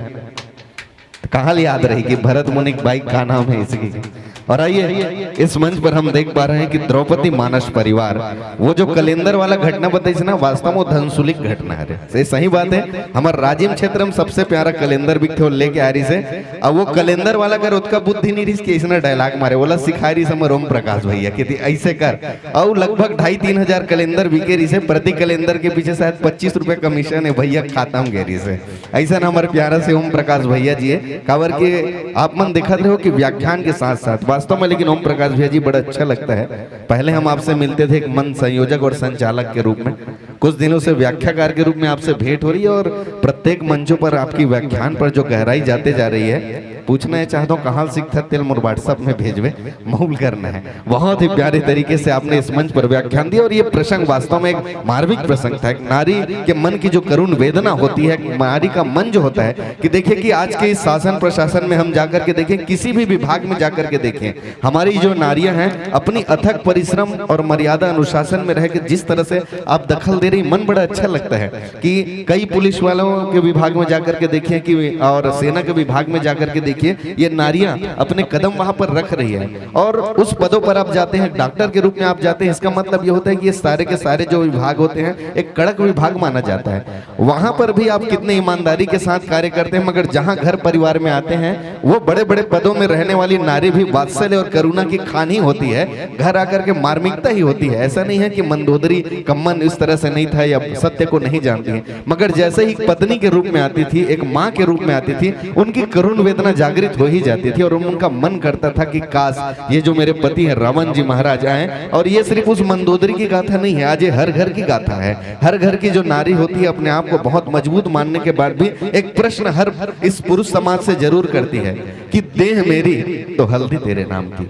कहाँ याद रहेगी भरत मुनिक बाइक का नाम है इसकी। और आइए इस मंच पर हम देख पा रहे हैं कि द्रौपदी मानस परिवार, वो जो कैलेंडर वाला घटना बताई ना, वास्तव में धनसुलिक घटना है। सही बात है, हमारे राजिम क्षेत्र में सबसे प्यारा कैलेंडर भी थे लेके आ रही से। अब वो कैलेंडर वाला कर उसका बुद्धि नहीं रही, इसने डायलॉग मारे, बोला सिखा रही समर ओम प्रकाश भैया कि ऐसे कर। और लगभग 2,5-3 हजार कैलेंडर बिके रही से, प्रति कैलेंडर के पीछे शायद 25 रुपए कमीशन है भैया खाता में गेरी से। ऐसा ना हमारे प्यारा से ओम प्रकाश भैया जी है कावर के आप मन देखा रहे हो कि व्याख्यान के साथ साथ वास्तव में, लेकिन ओम प्रकाश भैया जी बड़ा अच्छा लगता है। पहले हम आपसे मिलते थे एक मंच संयोजक और संचालक के रूप में, कुछ दिनों से व्याख्याकार के रूप में आपसे भेंट हो रही है और प्रत्येक मंचों पर आपकी व्याख्यान पर जो गहराई जाते जा रही है। पूछना है चाहता हूँ कहाँ सीखता तेल मोर व्हाट्सएप में भेजवे, मूल करना है। बहुत ही प्यारे तरीके से आपने इस मंच पर व्याख्यान दिया और ये प्रसंग वास्तव में एक मार्मिक प्रसंग था। एक नारी के मन की जो करुण वेदना होती है, नारी का मन जो होता है कि देखिए कि आज के इस शासन प्रशासन में हम जाकर के देखें, किसी भी विभाग में जाकर के देखें, हमारी जो नारियां हैं अपनी अथक परिश्रम और मर्यादा अनुशासन में रह के जिस तरह से आप दखल दे रही, मन बड़ा अच्छा लगता है कि कई पुलिस वालों के विभाग में जाकर के देखिए कि और सेना के विभाग में जाकर के देखिए ये नारियां अपने कदम वहां पर रख रही है। और उस पदों पर आप जाते हैं, डॉक्टर के रूप में आप जाते हैं, इसका मतलब ये होता है कि ये सारे के सारे जो विभाग होते हैं एक कड़क विभाग माना जाता है। वहां पर भी आप कितने ईमानदारी के साथ कार्य करते हैं, मगर जहां घर परिवार में आते हैं वो बड़े बड़े पदों में रहने वाली नारी भी वात्सल्य और करुणा की खानी होती है, घर आकर के मार्मिकता ही होती है। ऐसा नहीं है कि मंदोदरी का मन इस तरह से नहीं था या सत्य को नहीं जानती है, मगर जैसे ही पत्नी के रूप में आती थी, एक माँ के रूप में आती थी, उनकी करुण वेदना जागृत हो ही जाती थी और उनका मन करता था कि काश ये जो मेरे पति है रावण जी महाराज आए। और ये सिर्फ उस मंदोदरी की गाथा नहीं है, आज ये हर घर की गाथा है। हर घर की जो नारी होती है अपने आप को बहुत मजबूत मानने के बाद भी एक प्रश्न हर इस पुरुष समाज से जरूर करती है कि देह मेरी तो हल्दी तेरे नाम की,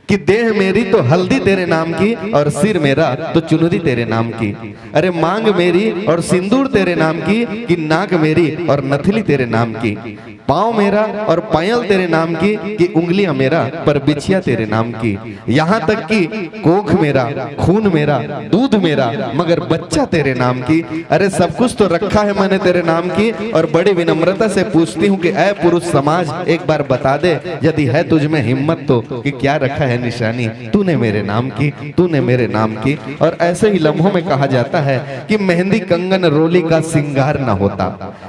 कि देह मेरी तो हल्दी तेरे नाम की और सिर मेरा तो चुनरी तेरे नाम की। अरे मांग मेरी और सिंदूर तेरे नाम की, कि नाक मेरी और नथली तेरे नाम की। पाँव मेरा और पायल तेरे नाम की, कि उंगलियां मेरा पर बिछिया तेरे नाम की। यहाँ तक कि कोख मेरा, खून मेरा, दूध मेरा, मगर बच्चा तेरे नाम की। अरे सब कुछ तो रखा है मैंने तेरे नाम की, और बड़ी विनम्रता से पूछती हूँ कि ऐ पुरुष समाज एक बार बता दे यदि है तुझ में हिम्मत तो, कि क्या रखा है निशानी तूने मेरे नाम की, तूने मेरे नाम की। और ऐसे ही लम्हों में कहा जाता है कि मेहंदी कंगन रोली का सिंगार न होता,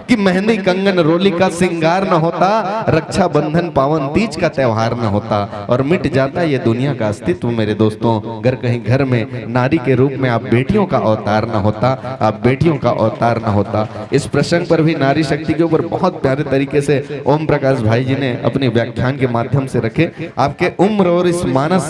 कि मेहंदी कंगन रोली का सिंगार न होता, रक्षा बंधन पावन तीज का त्योहार न होता, और मिट जाता ये दुनिया का अस्तित्व। मेरे दोस्तों, अगर कहीं घर में नारी के रूप में आप बेटियों का अवतार न होता, आप बेटियों का अवतार न होता। इस प्रसंग पर भी नारी शक्ति के ऊपर बहुत प्यारे तरीके से ओम प्रकाश भाई जी ने अपने व्याख्यान के माध्यम से रखे। आपके उम्र और इस मानस